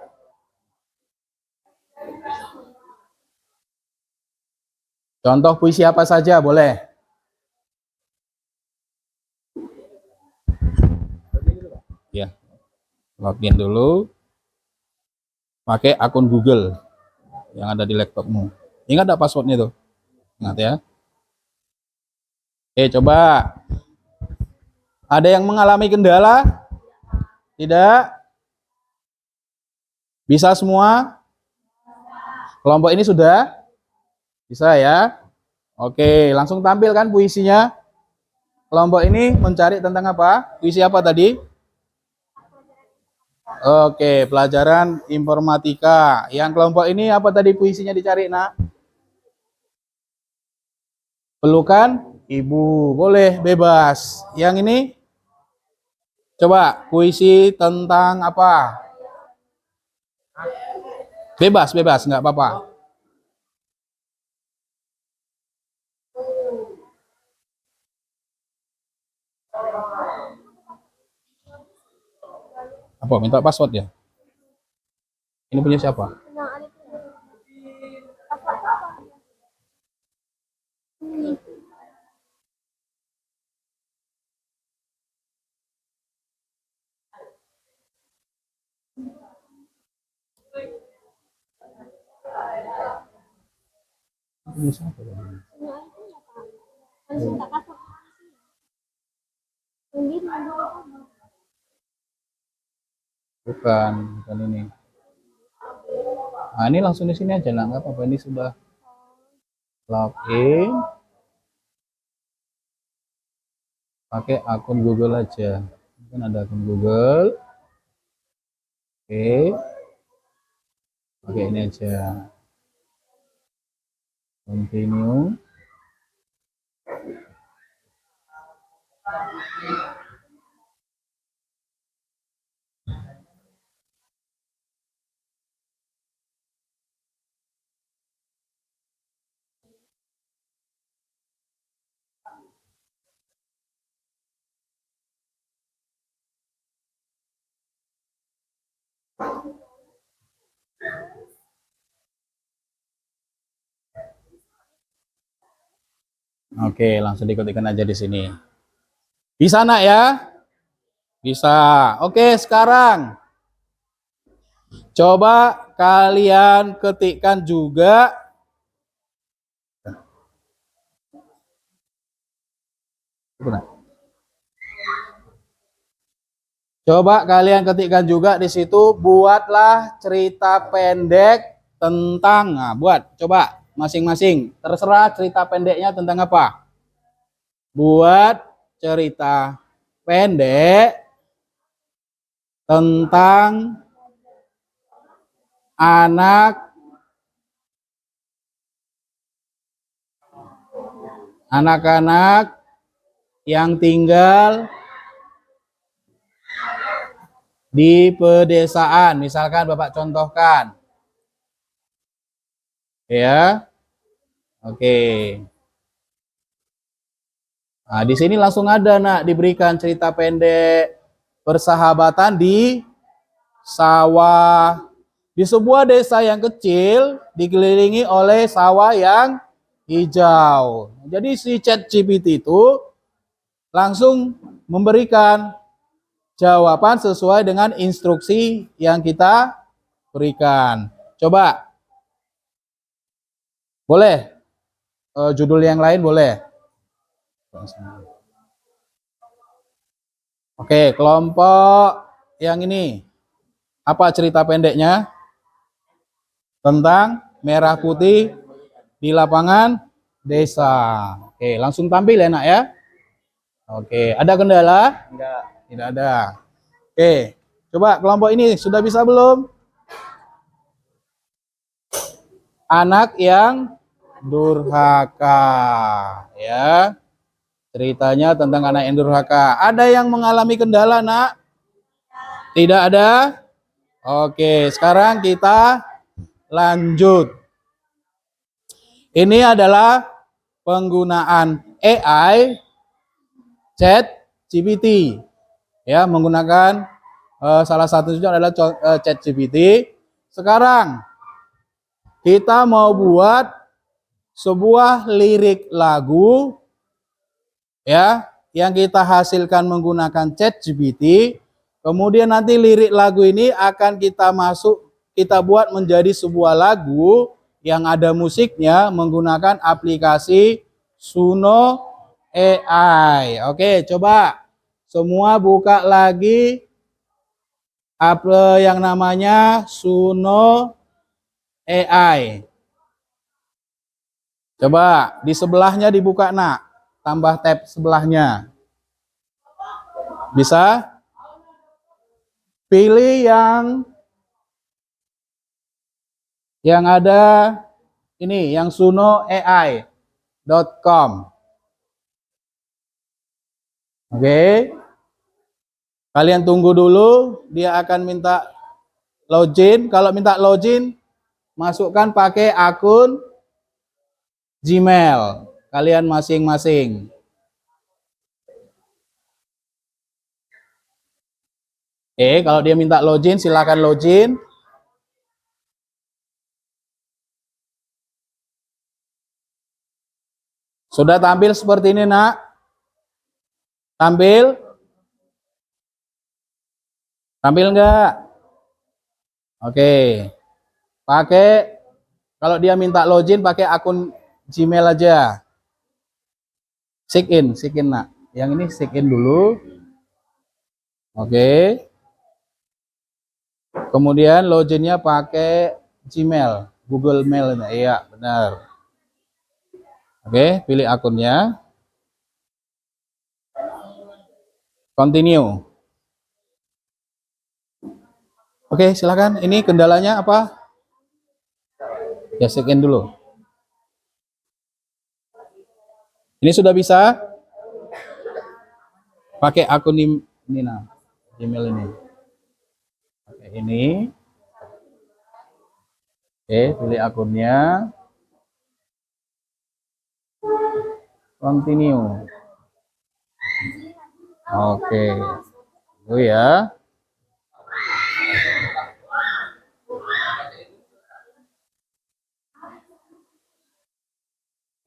Contoh puisi apa saja boleh. Ya. Login dulu. Pakai akun Google yang ada di laptopmu. Ingat enggak passwordnya tuh? Ingat ya. Oke, coba. Ada yang mengalami kendala? Tidak? Bisa semua? Kelompok ini sudah? Bisa ya? Oke, langsung tampilkan puisinya. Kelompok ini mencari tentang apa? Puisi apa tadi? Oke, pelajaran informatika. Yang kelompok ini apa tadi puisinya dicari, Nak? Pelukan ibu. Boleh, bebas. Yang ini? Coba, puisi tentang apa? Bebas, nggak apa-apa. Apa? Minta password ya? Ini punya siapa? Ini siapa tadi? Bukan ini. Nah, ini langsung di sini aja, nggak apa-apa. Ini sudah login. Pakai akun Google aja. Kan ada akun Google. Oke. Pakai ini aja. Continue. Oke, langsung diketikkan aja di sini. Bisa, Nak ya? Bisa. Oke, sekarang coba kalian ketikkan juga Coba kalian ketikkan juga di situ, buatlah cerita pendek tentang, nah buat, coba masing-masing, terserah cerita pendeknya tentang apa. Buat cerita pendek tentang anak-anak yang tinggal di pedesaan. Misalkan Bapak contohkan. Ya. Oke. Nah, di sini langsung ada nak diberikan cerita pendek persahabatan di sawah. Di sebuah desa yang kecil dikelilingi oleh sawah yang hijau. Jadi si ChatGPT itu langsung memberikan jawaban sesuai dengan instruksi yang kita berikan. Coba, boleh judul yang lain boleh. Oke, kelompok yang ini. Apa cerita pendeknya? Tentang merah putih di lapangan desa. Oke, langsung tampil ya nak ya. Oke, ada kendala? Enggak. Tidak ada. Oke, coba kelompok ini sudah bisa belum? Anak yang durhaka. Ya, ceritanya tentang anak yang durhaka. Ada yang mengalami kendala nak? Tidak ada? Oke, sekarang kita lanjut. Ini adalah penggunaan AI ChatGPT. Ya, menggunakan salah satunya adalah ChatGPT. Sekarang kita mau buat sebuah lirik lagu ya yang kita hasilkan menggunakan ChatGPT. Kemudian nanti lirik lagu ini akan kita buat menjadi sebuah lagu yang ada musiknya menggunakan aplikasi Suno AI. Oke, coba semua buka lagi yang namanya Suno AI. Coba di sebelahnya dibuka nak, tambah tab sebelahnya. Bisa? Pilih yang ada ini, yang sunoai.com. Oke. Kalian tunggu dulu, dia akan minta login. Kalau minta login, masukkan pakai akun Gmail kalian masing-masing. Oke, kalau dia minta login, silakan login. Sudah tampil seperti ini, nak? Tampil? Tampil enggak? Oke. Kalau dia minta login, pakai akun Gmail aja. Sign in, nak. Yang ini sign in dulu. Oke. Kemudian loginnya pakai Gmail, Google Mail. Iya, benar. Oke, pilih akunnya. Continue. Oke, silakan. Ini kendalanya apa? Ya, sign in dulu. Ini sudah bisa? Pakai akun ini, nah, Gmail ini. Oke, ini. Oke, pilih akunnya. Continue. Oke. Itu ya.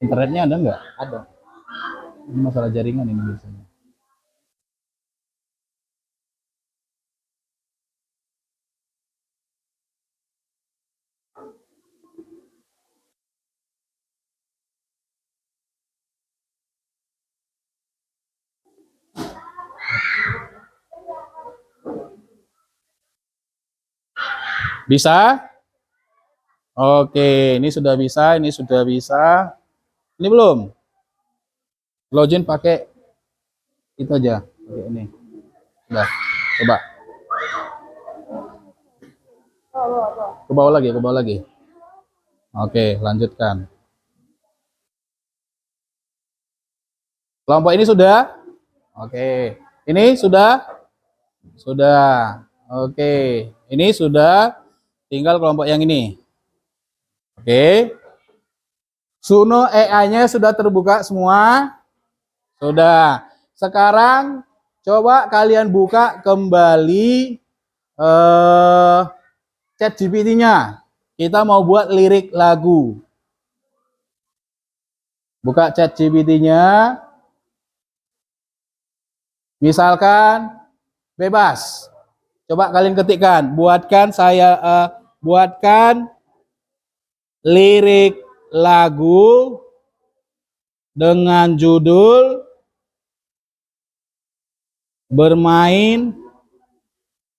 Internetnya ada nggak? Ada. Ini masalah jaringan ini biasanya. Bisa? Oke, ini sudah bisa, ini sudah bisa. Ini belum? Login pakai itu aja. Oke, ini. Udah, coba. Ke bawah lagi, ke bawah lagi. Oke, lanjutkan. Kelompok ini sudah? Oke. Ini sudah? Sudah. Oke. Ini sudah. Tinggal kelompok yang ini. Oke. Suno AI-nya sudah terbuka semua? Sudah. Sekarang coba kalian buka kembali chat GPT-nya. Kita mau buat lirik lagu. Buka chat GPT-nya. Misalkan bebas. Coba kalian ketikkan, buatkan lirik lagu dengan judul bermain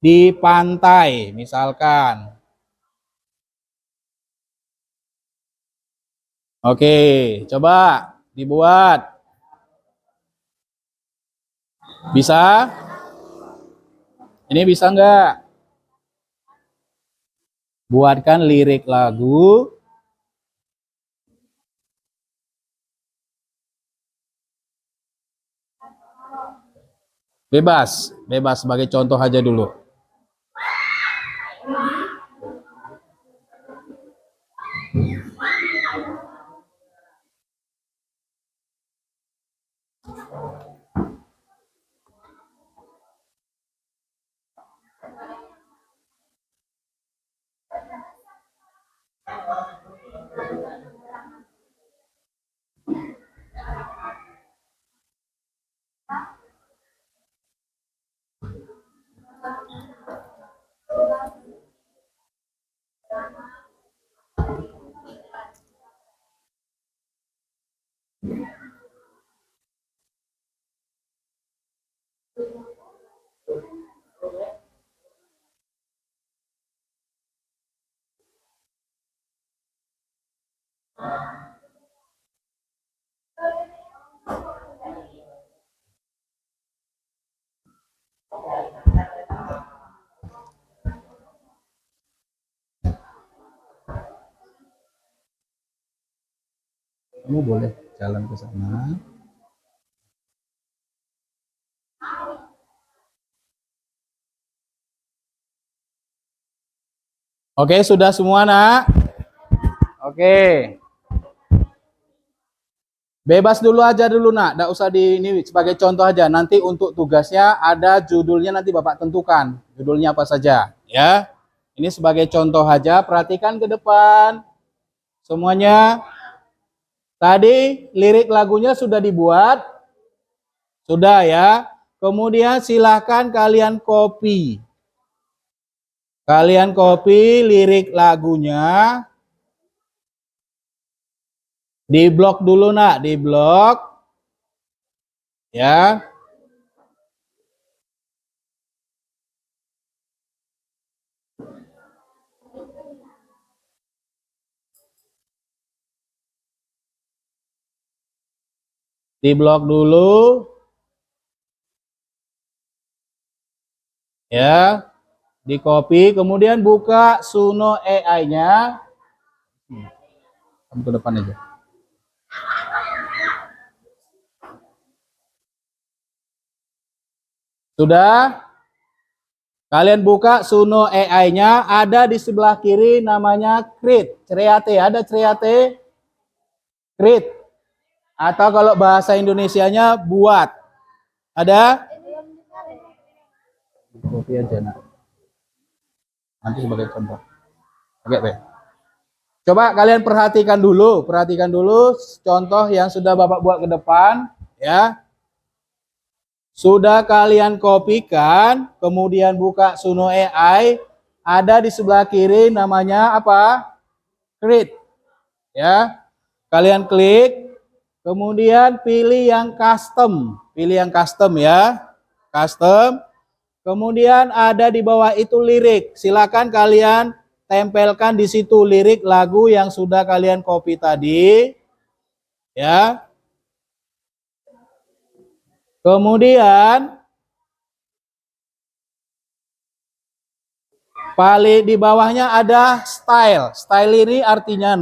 di pantai, misalkan. Oke, coba dibuat. Bisa? Ini bisa nggak? Buatkan lirik lagu bebas, bebas sebagai contoh aja dulu. Kamu boleh jalan ke sana. Oke, sudah semua, Nak? Oke. Bebas dulu aja dulu, Nak. Nggak usah ini sebagai contoh aja. Nanti untuk tugasnya ada judulnya, nanti Bapak tentukan. Judulnya apa saja, ya. Ini sebagai contoh aja. Perhatikan ke depan. Semuanya. Tadi lirik lagunya sudah dibuat. Sudah ya. Kemudian silahkan kalian copy. Kalian copy lirik lagunya. Di blok dulu, Nak. Di blok. Ya. Di blok dulu. Ya. Di copy, kemudian buka Suno AI-nya. Kamu ke depan aja. Sudah? Kalian buka Suno AI-nya, ada di sebelah kiri namanya create. Create, ada create? Create. Atau kalau bahasa Indonesianya buat. Ada? Copy aja, Nak. Nanti sebagai contoh. Oke, Be. Coba kalian perhatikan dulu contoh yang sudah Bapak buat ke depan, ya. Sudah kalian kopikan, kemudian buka Suno AI, ada di sebelah kiri namanya apa? Create. Ya. Kalian klik, kemudian pilih yang custom. Pilih yang custom ya. Custom. Kemudian ada di bawah itu lirik. Silakan kalian tempelkan di situ lirik lagu yang sudah kalian copy tadi. Ya. Kemudian paling di bawahnya ada style. Style ini artinya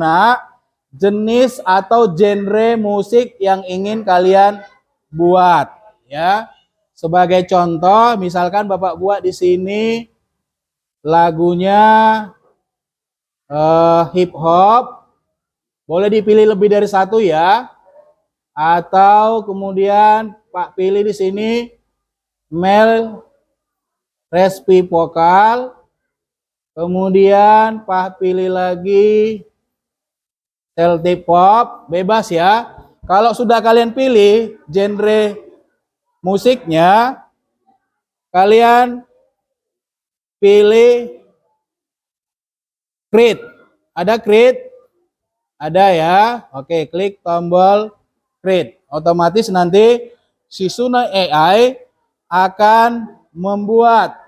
jenis atau genre musik yang ingin kalian buat, ya. Sebagai contoh, misalkan Bapak buat di sini lagunya hip hop, boleh dipilih lebih dari satu ya. Atau kemudian Pak pilih di sini male respi vokal. Kemudian Pak pilih lagi Celtic pop, bebas ya. Kalau sudah kalian pilih genre musiknya, kalian pilih create. Ada create? Ada ya. Oke, klik tombol create. Otomatis nanti si Suna AI akan membuat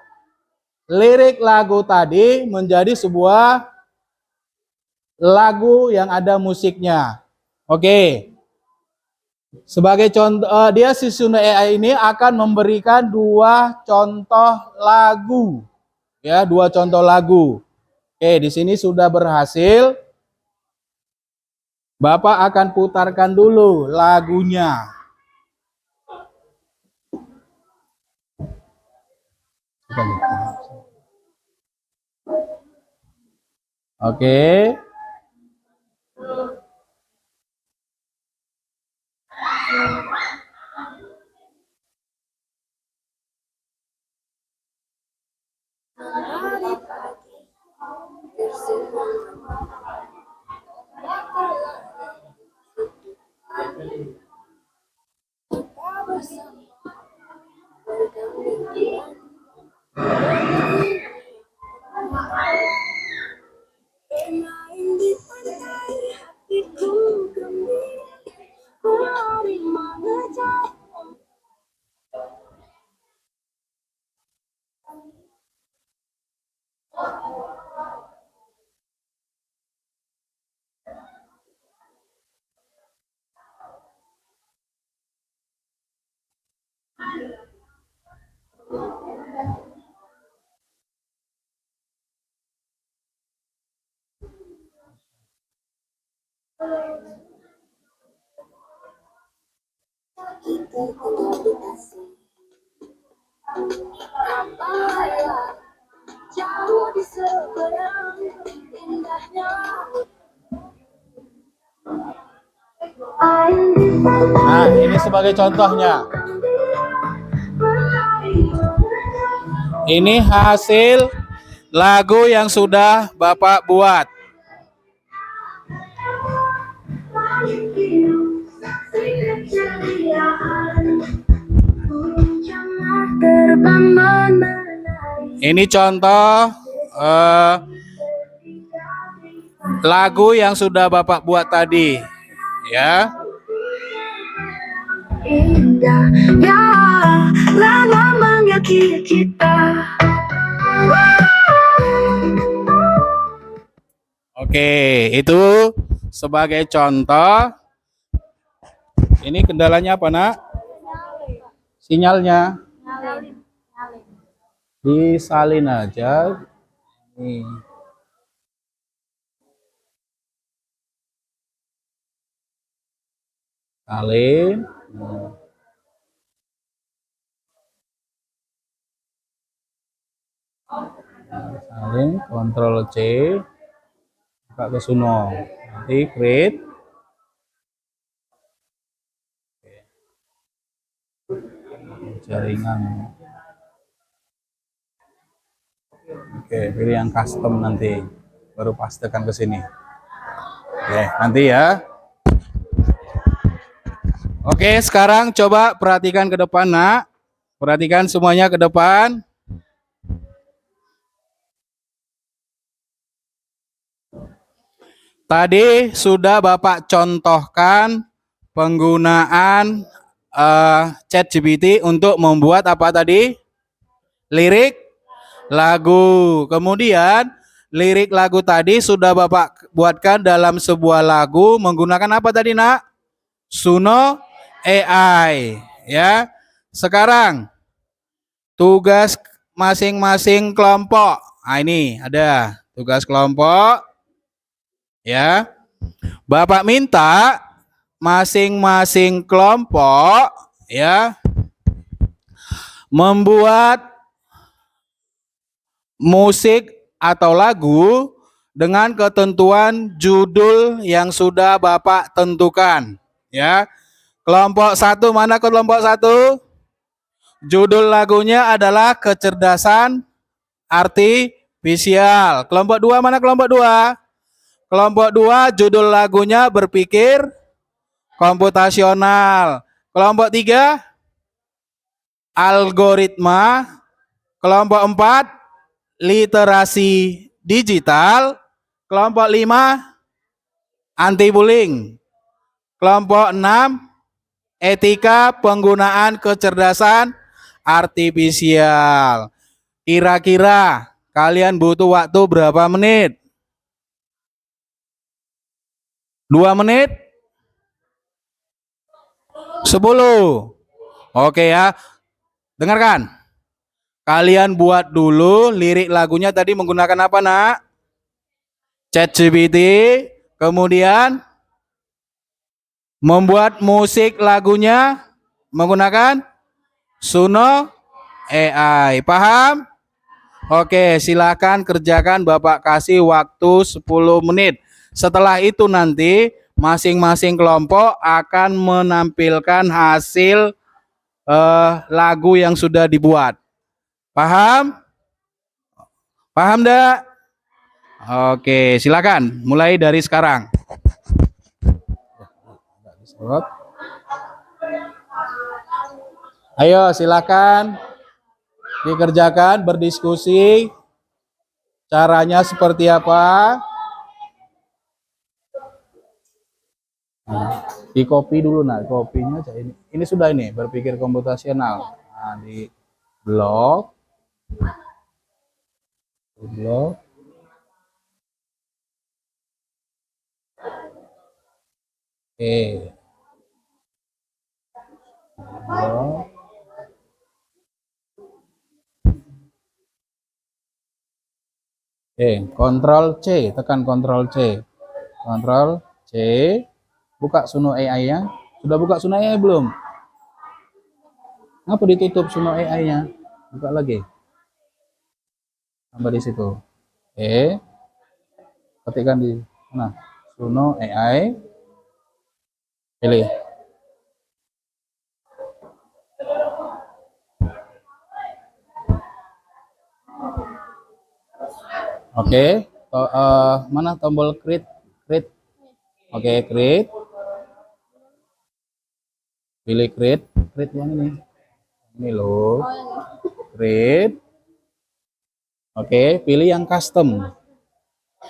lirik lagu tadi menjadi sebuah lagu yang ada musiknya. Oke. Sebagai contoh, dia si Suna AI ini akan memberikan dua contoh lagu. Ya, dua contoh lagu. Oke, di sini sudah berhasil. Bapak akan putarkan dulu lagunya. Oke. Nah, ini sebagai contohnya. Ini hasil lagu yang sudah Bapak buat. Ini contoh lagu yang sudah Bapak buat tadi, ya. Indah ya lambangnya kita. Oke, itu sebagai contoh. Ini kendalanya apa, Nak? Sinyalnya disalin aja. Nih. Salin. Salin, Ctrl C, buka ke Suno, nanti create. Jaringan. Oke, pilih yang custom nanti, baru pastekan ke sini. Oke, nanti ya. Oke, sekarang coba perhatikan ke depan, Nak. Perhatikan semuanya ke depan. Tadi sudah Bapak contohkan penggunaan ChatGPT untuk membuat apa tadi? Lirik lagu. Kemudian lirik lagu tadi sudah Bapak buatkan dalam sebuah lagu menggunakan apa tadi, Nak? Suno AI, ya. Sekarang tugas masing-masing kelompok. Nah, ini ada tugas kelompok, ya. Bapak minta masing-masing kelompok, ya, membuat musik atau lagu dengan ketentuan judul yang sudah Bapak tentukan, ya. Kelompok satu, mana kelompok satu? Judul lagunya adalah kecerdasan artifisial. Kelompok dua, mana kelompok dua? Kelompok dua judul lagunya berpikir komputasional. Kelompok tiga algoritma. Kelompok empat literasi digital. Kelompok lima anti bullying. Kelompok enam etika penggunaan kecerdasan artifisial. Kira-kira kalian butuh waktu berapa menit? 2 menit? 10. Oke ya. Dengarkan. Kalian buat dulu lirik lagunya tadi menggunakan apa, Nak? ChatGPT. Kemudian membuat musik lagunya menggunakan Suno AI. Paham? Oke, silakan kerjakan, Bapak kasih waktu 10 menit. Setelah itu nanti masing-masing kelompok akan menampilkan hasil lagu yang sudah dibuat. Paham? Paham enggak? Oke, silakan mulai dari sekarang. Ayo silakan dikerjakan, berdiskusi. Caranya seperti apa? Di copy dulu, nah kopinya aja ini. Ini sudah ini berpikir komputasional. Nah, di blok. Blok. Oke. Blok. Kontrol C, tekan Kontrol C. Kontrol C. Buka Suno AI-nya. Sudah buka Suno AI belum? Ngapa ditutup Suno AI-nya? Buka lagi. Tambah di situ. Ketikkan di mana? Suno AI. Pilih. Oke. Mana tombol create? Create. Oke, create. Pilih create. Create yang ini. Ini loh. Create. Oke, pilih yang custom.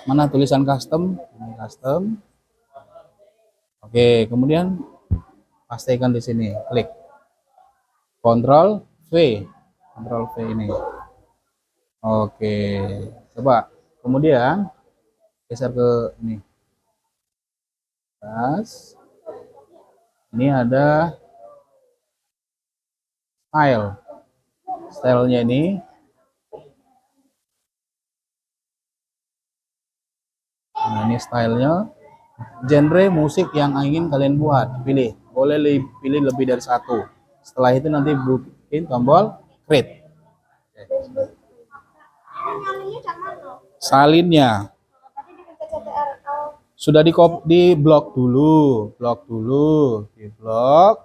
Mana tulisan custom? Ini custom. Oke, kemudian pastikan di sini. Klik. Ctrl V. Ctrl V ini. Oke. Coba. Kemudian geser ke ini. Pas. Ini ada style. Stylenya ini. Nah, ini stylenya. Genre musik yang ingin kalian buat. Pilih. Boleh pilih lebih dari satu. Setelah itu nanti bukin tombol create. Salinnya. Sudah di blok dulu. Di blok.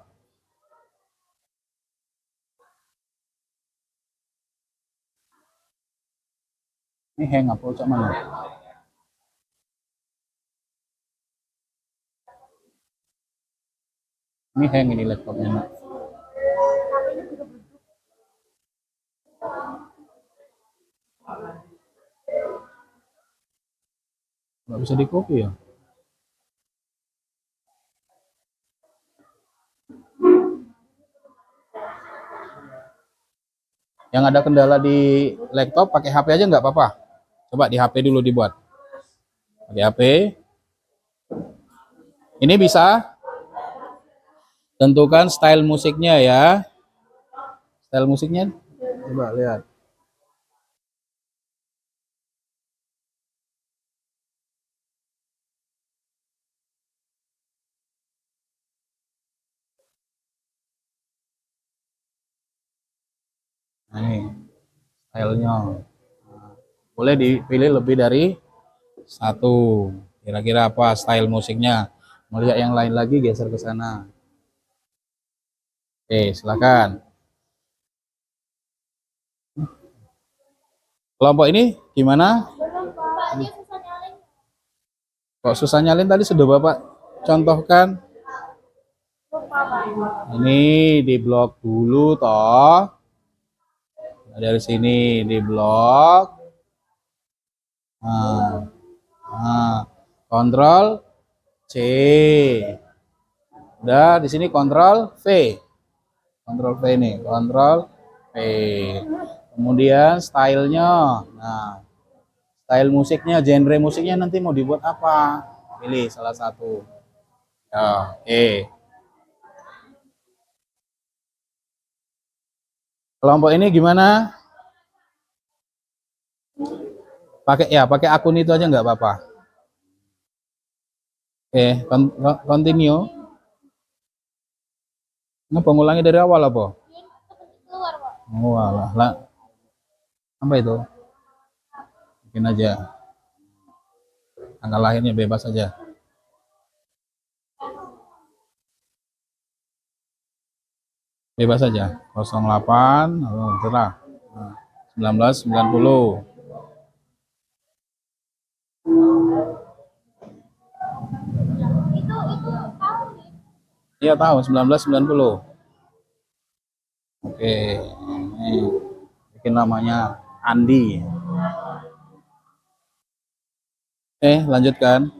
Ini hang apa cak mana? Ini hang ini laptopnya. Nak. Nggak bisa di copy ya? Yang ada kendala di laptop pakai HP aja nggak apa-apa. Coba di HP dulu dibuat. Di HP. Ini bisa tentukan style musiknya ya. Style musiknya coba lihat. Nah, ini stylenya. Boleh dipilih lebih dari satu. Kira-kira apa style musiknya? Melihat yang lain lagi, geser ke sana. Oke, silakan. Kelompok ini gimana? Kok susah nyalin tadi sudah Bapak contohkan? Ini di blok dulu toh. Nah, dari sini di blok. Kontrol C. Udah di sini kontrol V. Kontrol V nih, kontrol V. Kemudian stylenya. Nah, style musiknya, genre musiknya nanti mau dibuat apa? Pilih salah satu. Ya, oke. Kelompok ini gimana? Pakai akun itu aja nggak apa-apa. Oke, continue. Nggak pengulangi dari awal apa? Oh, alah. Lah. Apa itu? Bikin aja. Tanggal lahirnya bebas aja. Bebas aja. 08, cerah. 1990. Iya tahu 1990. Oke, ini bikin namanya Andi. Lanjutkan.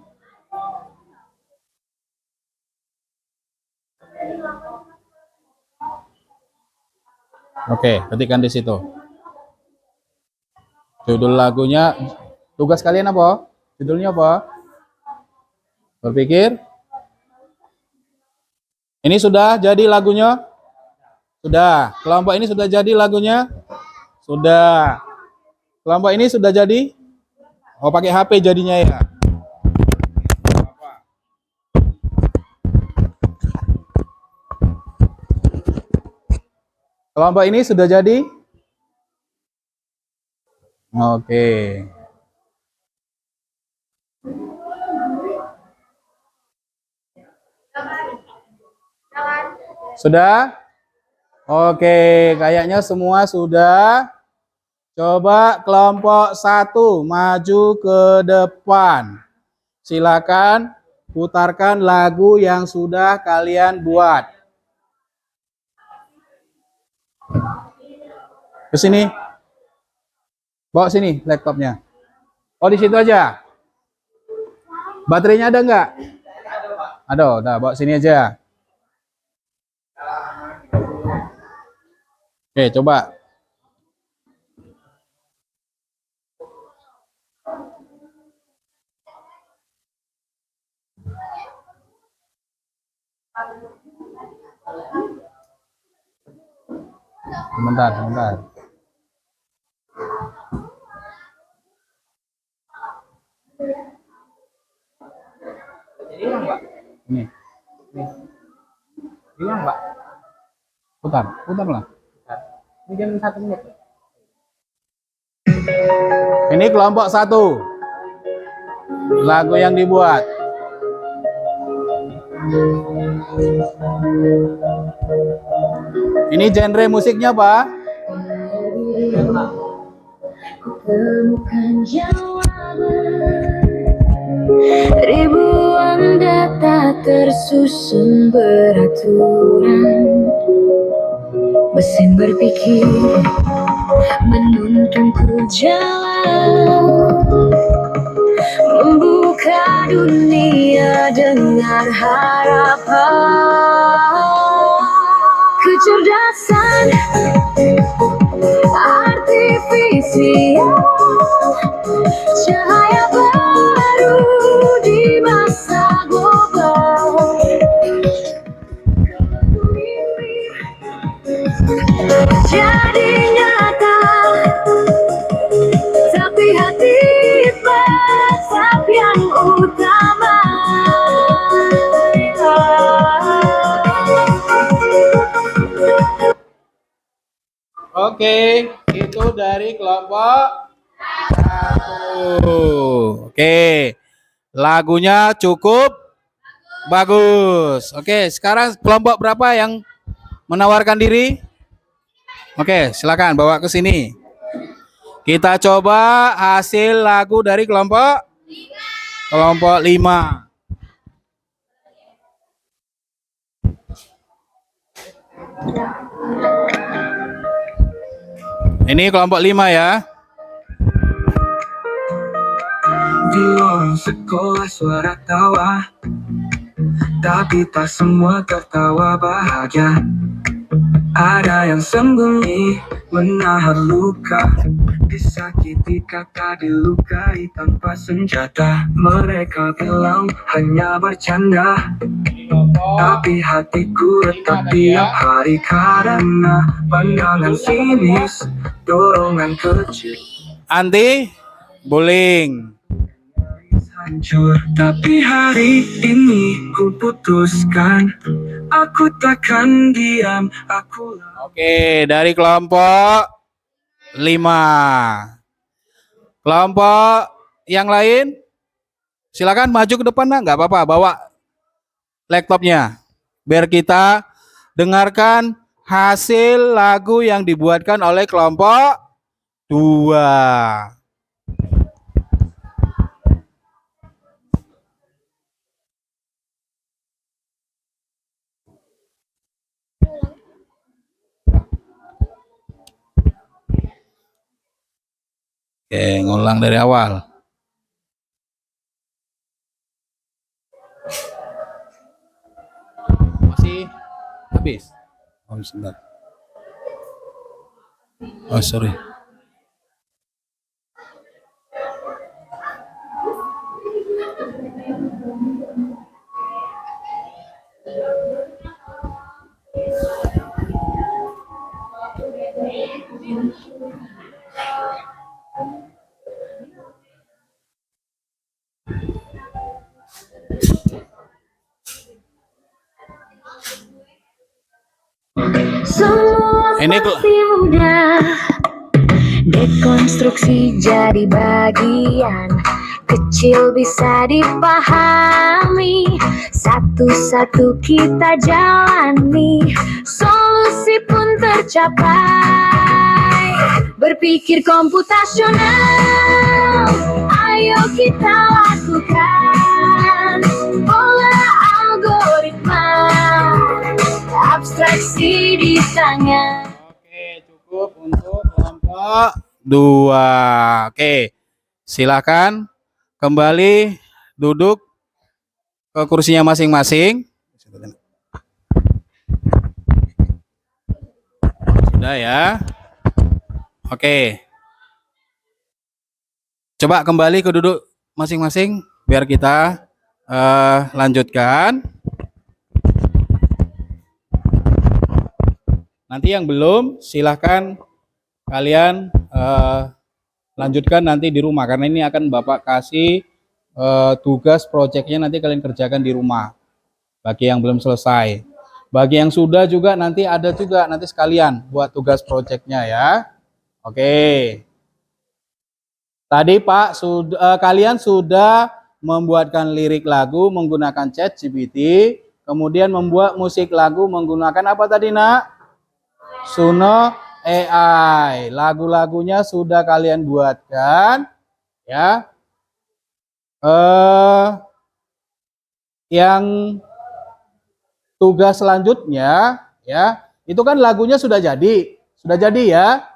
Oke, ketikkan di situ. Judul lagunya, tugas kalian apa? Judulnya apa? Berpikir. Ini sudah jadi lagunya? Sudah. Kelompok ini sudah jadi lagunya? Sudah. Kelompok ini sudah jadi? Oh, pakai HP jadinya ya. Kelompok ini sudah jadi? Oke. Sudah? Oke, kayaknya semua sudah. Coba kelompok 1 maju ke depan. Silakan putarkan lagu yang sudah kalian buat. Ke sini. Bawa sini laptopnya. Oh, di situ aja. Baterainya ada nggak? Ada, udah bawa sini aja. Oke, coba. Sebentar. Ini. Hilang, Pak. Putar lah. Ini jam 1 menit. Ini kelompok 1. Lagu yang dibuat. Ini genre musiknya, Pak. Temukan jawaban. Ribuan data tersusun beraturan. Mesin berpikir menuntunku jalan, membuka dunia dengan harapan. Kecerdasan artifisial Oke, itu dari kelompok 1. Oke, lagunya cukup bagus. Oke, sekarang kelompok berapa yang menawarkan diri? Oke, silakan bawa ke sini. Kita coba hasil lagu dari kelompok 5. Ini kelompok 5 ya. Di lorong sekolah suara tawa, tapi tak semua tertawa bahagia. Ada yang sembunyi, menahan luka, disakiti kakak dilukai tanpa senjata. Mereka bilang hanya bercanda, tapi hatiku retak tiap hari karena pandangan sinis, dorongan kecil. Anti bullying. Hancur, tapi hari ini ku putuskan, aku takkan diam, aku. Oke, dari kelompok 5. Kelompok yang lain silakan maju ke depan, nggak apa-apa, bawa laptopnya biar kita dengarkan hasil lagu yang dibuatkan oleh kelompok 2. Oke, ngulang dari awal. Masih habis. Oh, sebentar. Oh, sorry. Semua Ini pasti mudah, dekonstruksi jadi bagian kecil bisa dipahami, satu-satu kita jalani, solusi pun tercapai. Berpikir komputasional, ayo kita lakukan pola algoritma, abstraksi di tangan. Oke, cukup untuk kelompok 2. Oke, silakan kembali duduk ke kursinya masing-masing. Sudah ya. Oke. Coba kembali ke duduk masing-masing biar kita lanjutkan. Nanti yang belum silahkan kalian lanjutkan nanti di rumah karena ini akan Bapak kasih tugas proyeknya nanti kalian kerjakan di rumah. Bagi yang belum selesai. Bagi yang sudah juga nanti ada juga nanti sekalian buat tugas proyeknya ya. Oke. Tadi Pak kalian sudah membuatkan lirik lagu menggunakan ChatGPT, kemudian membuat musik lagu menggunakan apa tadi Nak? Suno AI. Lagu-lagunya sudah kalian buatkan ya. Yang tugas selanjutnya ya, itu kan lagunya sudah jadi ya?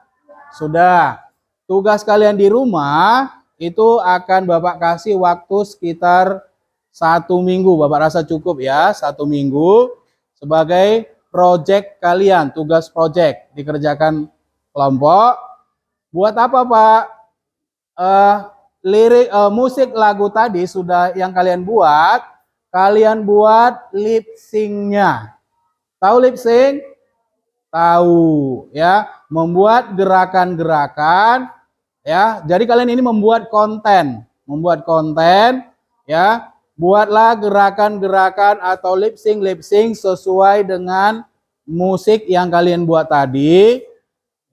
Sudah. Tugas kalian di rumah itu akan Bapak kasih waktu sekitar 1 minggu. Bapak rasa cukup ya, 1 minggu sebagai project kalian, tugas project dikerjakan kelompok. Buat apa Pak? Lirik musik lagu tadi sudah yang kalian buat lip sync-nya. Tahu lip sync? Tahu ya, membuat gerakan-gerakan ya. Jadi kalian ini membuat konten ya. Buatlah gerakan-gerakan atau lip sync sesuai dengan musik yang kalian buat tadi.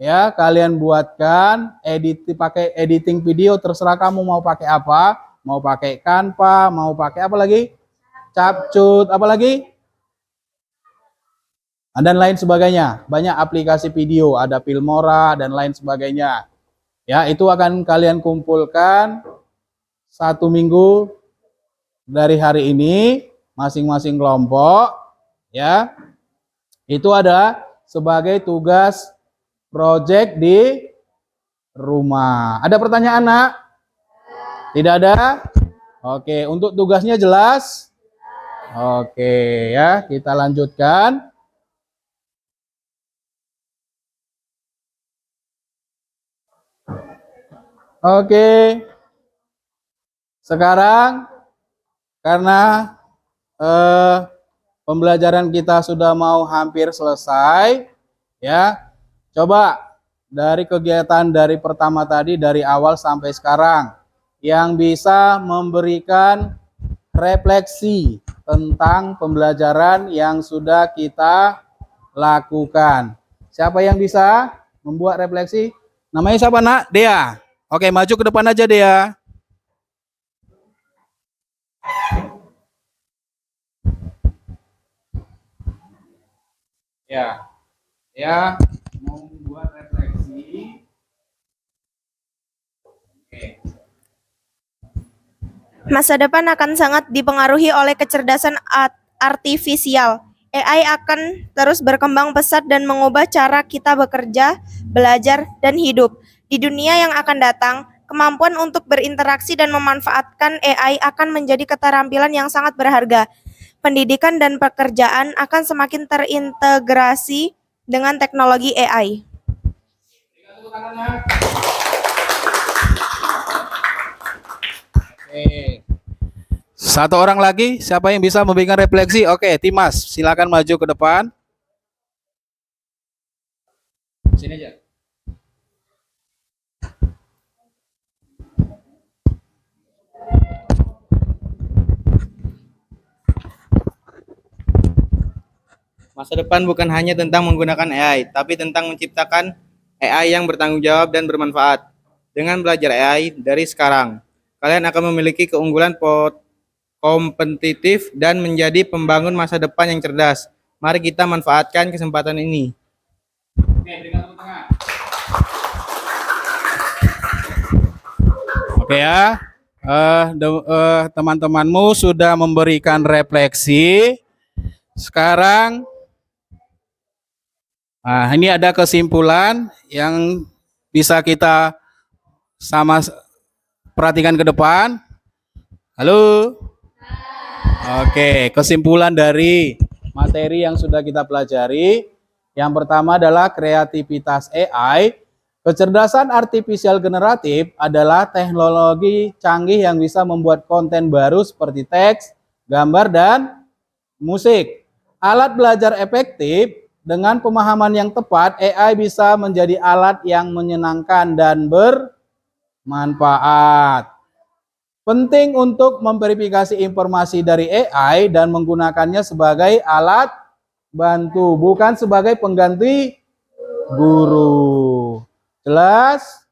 Ya, kalian buatkan pakai editing video, terserah kamu mau pakai apa, mau pakai Canva, mau pakai apa lagi? Capcut, apa lagi? Dan lain sebagainya. Banyak aplikasi video, ada Filmora dan lain sebagainya. Ya, itu akan kalian kumpulkan 1 minggu dari hari ini, masing-masing kelompok, ya. Itu ada sebagai tugas project di rumah. Ada pertanyaan, Nak? Tidak ada? Oke, untuk tugasnya jelas? Oke, ya, kita lanjutkan. Oke. Sekarang karena pembelajaran kita sudah mau hampir selesai, ya. Coba dari kegiatan dari pertama tadi, dari awal sampai sekarang, yang bisa memberikan refleksi tentang pembelajaran yang sudah kita lakukan. Siapa yang bisa membuat refleksi? Namanya siapa, Nak? Dea. Oke, maju ke depan aja, Dea. Ya, ya, mau membuat refleksi. Oke. Masa depan akan sangat dipengaruhi oleh kecerdasan artifisial. AI akan terus berkembang pesat dan mengubah cara kita bekerja, belajar, dan hidup. Di dunia yang akan datang, kemampuan untuk berinteraksi dan memanfaatkan AI akan menjadi keterampilan yang sangat berharga. Pendidikan dan pekerjaan akan semakin terintegrasi dengan teknologi AI. Oke. Satu orang lagi, siapa yang bisa memberikan refleksi? Oke, Timas, silakan maju ke depan. Sini aja. Masa depan bukan hanya tentang menggunakan AI, tapi tentang menciptakan AI yang bertanggung jawab dan bermanfaat. Dengan belajar AI dari sekarang, kalian akan memiliki keunggulan kompetitif dan menjadi pembangun masa depan yang cerdas. Mari kita manfaatkan kesempatan ini. Oke, berikan tepuk tangan. Oke ya, teman-temanmu sudah memberikan refleksi. Sekarang, ini ada kesimpulan yang bisa kita sama perhatikan ke depan. Halo. Oke, kesimpulan dari materi yang sudah kita pelajari. Yang pertama adalah kreativitas AI. Kecerdasan artifisial generatif adalah teknologi canggih yang bisa membuat konten baru seperti teks, gambar, dan musik. Alat belajar efektif dengan pemahaman yang tepat, AI bisa menjadi alat yang menyenangkan dan bermanfaat. Penting untuk memverifikasi informasi dari AI dan menggunakannya sebagai alat bantu, bukan sebagai pengganti guru. Jelas?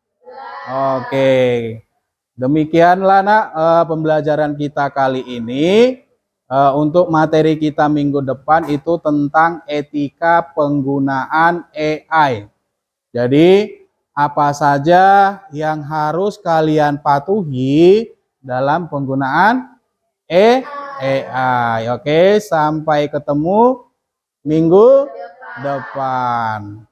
Oke. Demikianlah, Nak, pembelajaran kita kali ini. Untuk materi kita minggu depan itu tentang etika penggunaan AI. Jadi, apa saja yang harus kalian patuhi dalam penggunaan AI. Oke, sampai ketemu minggu depan.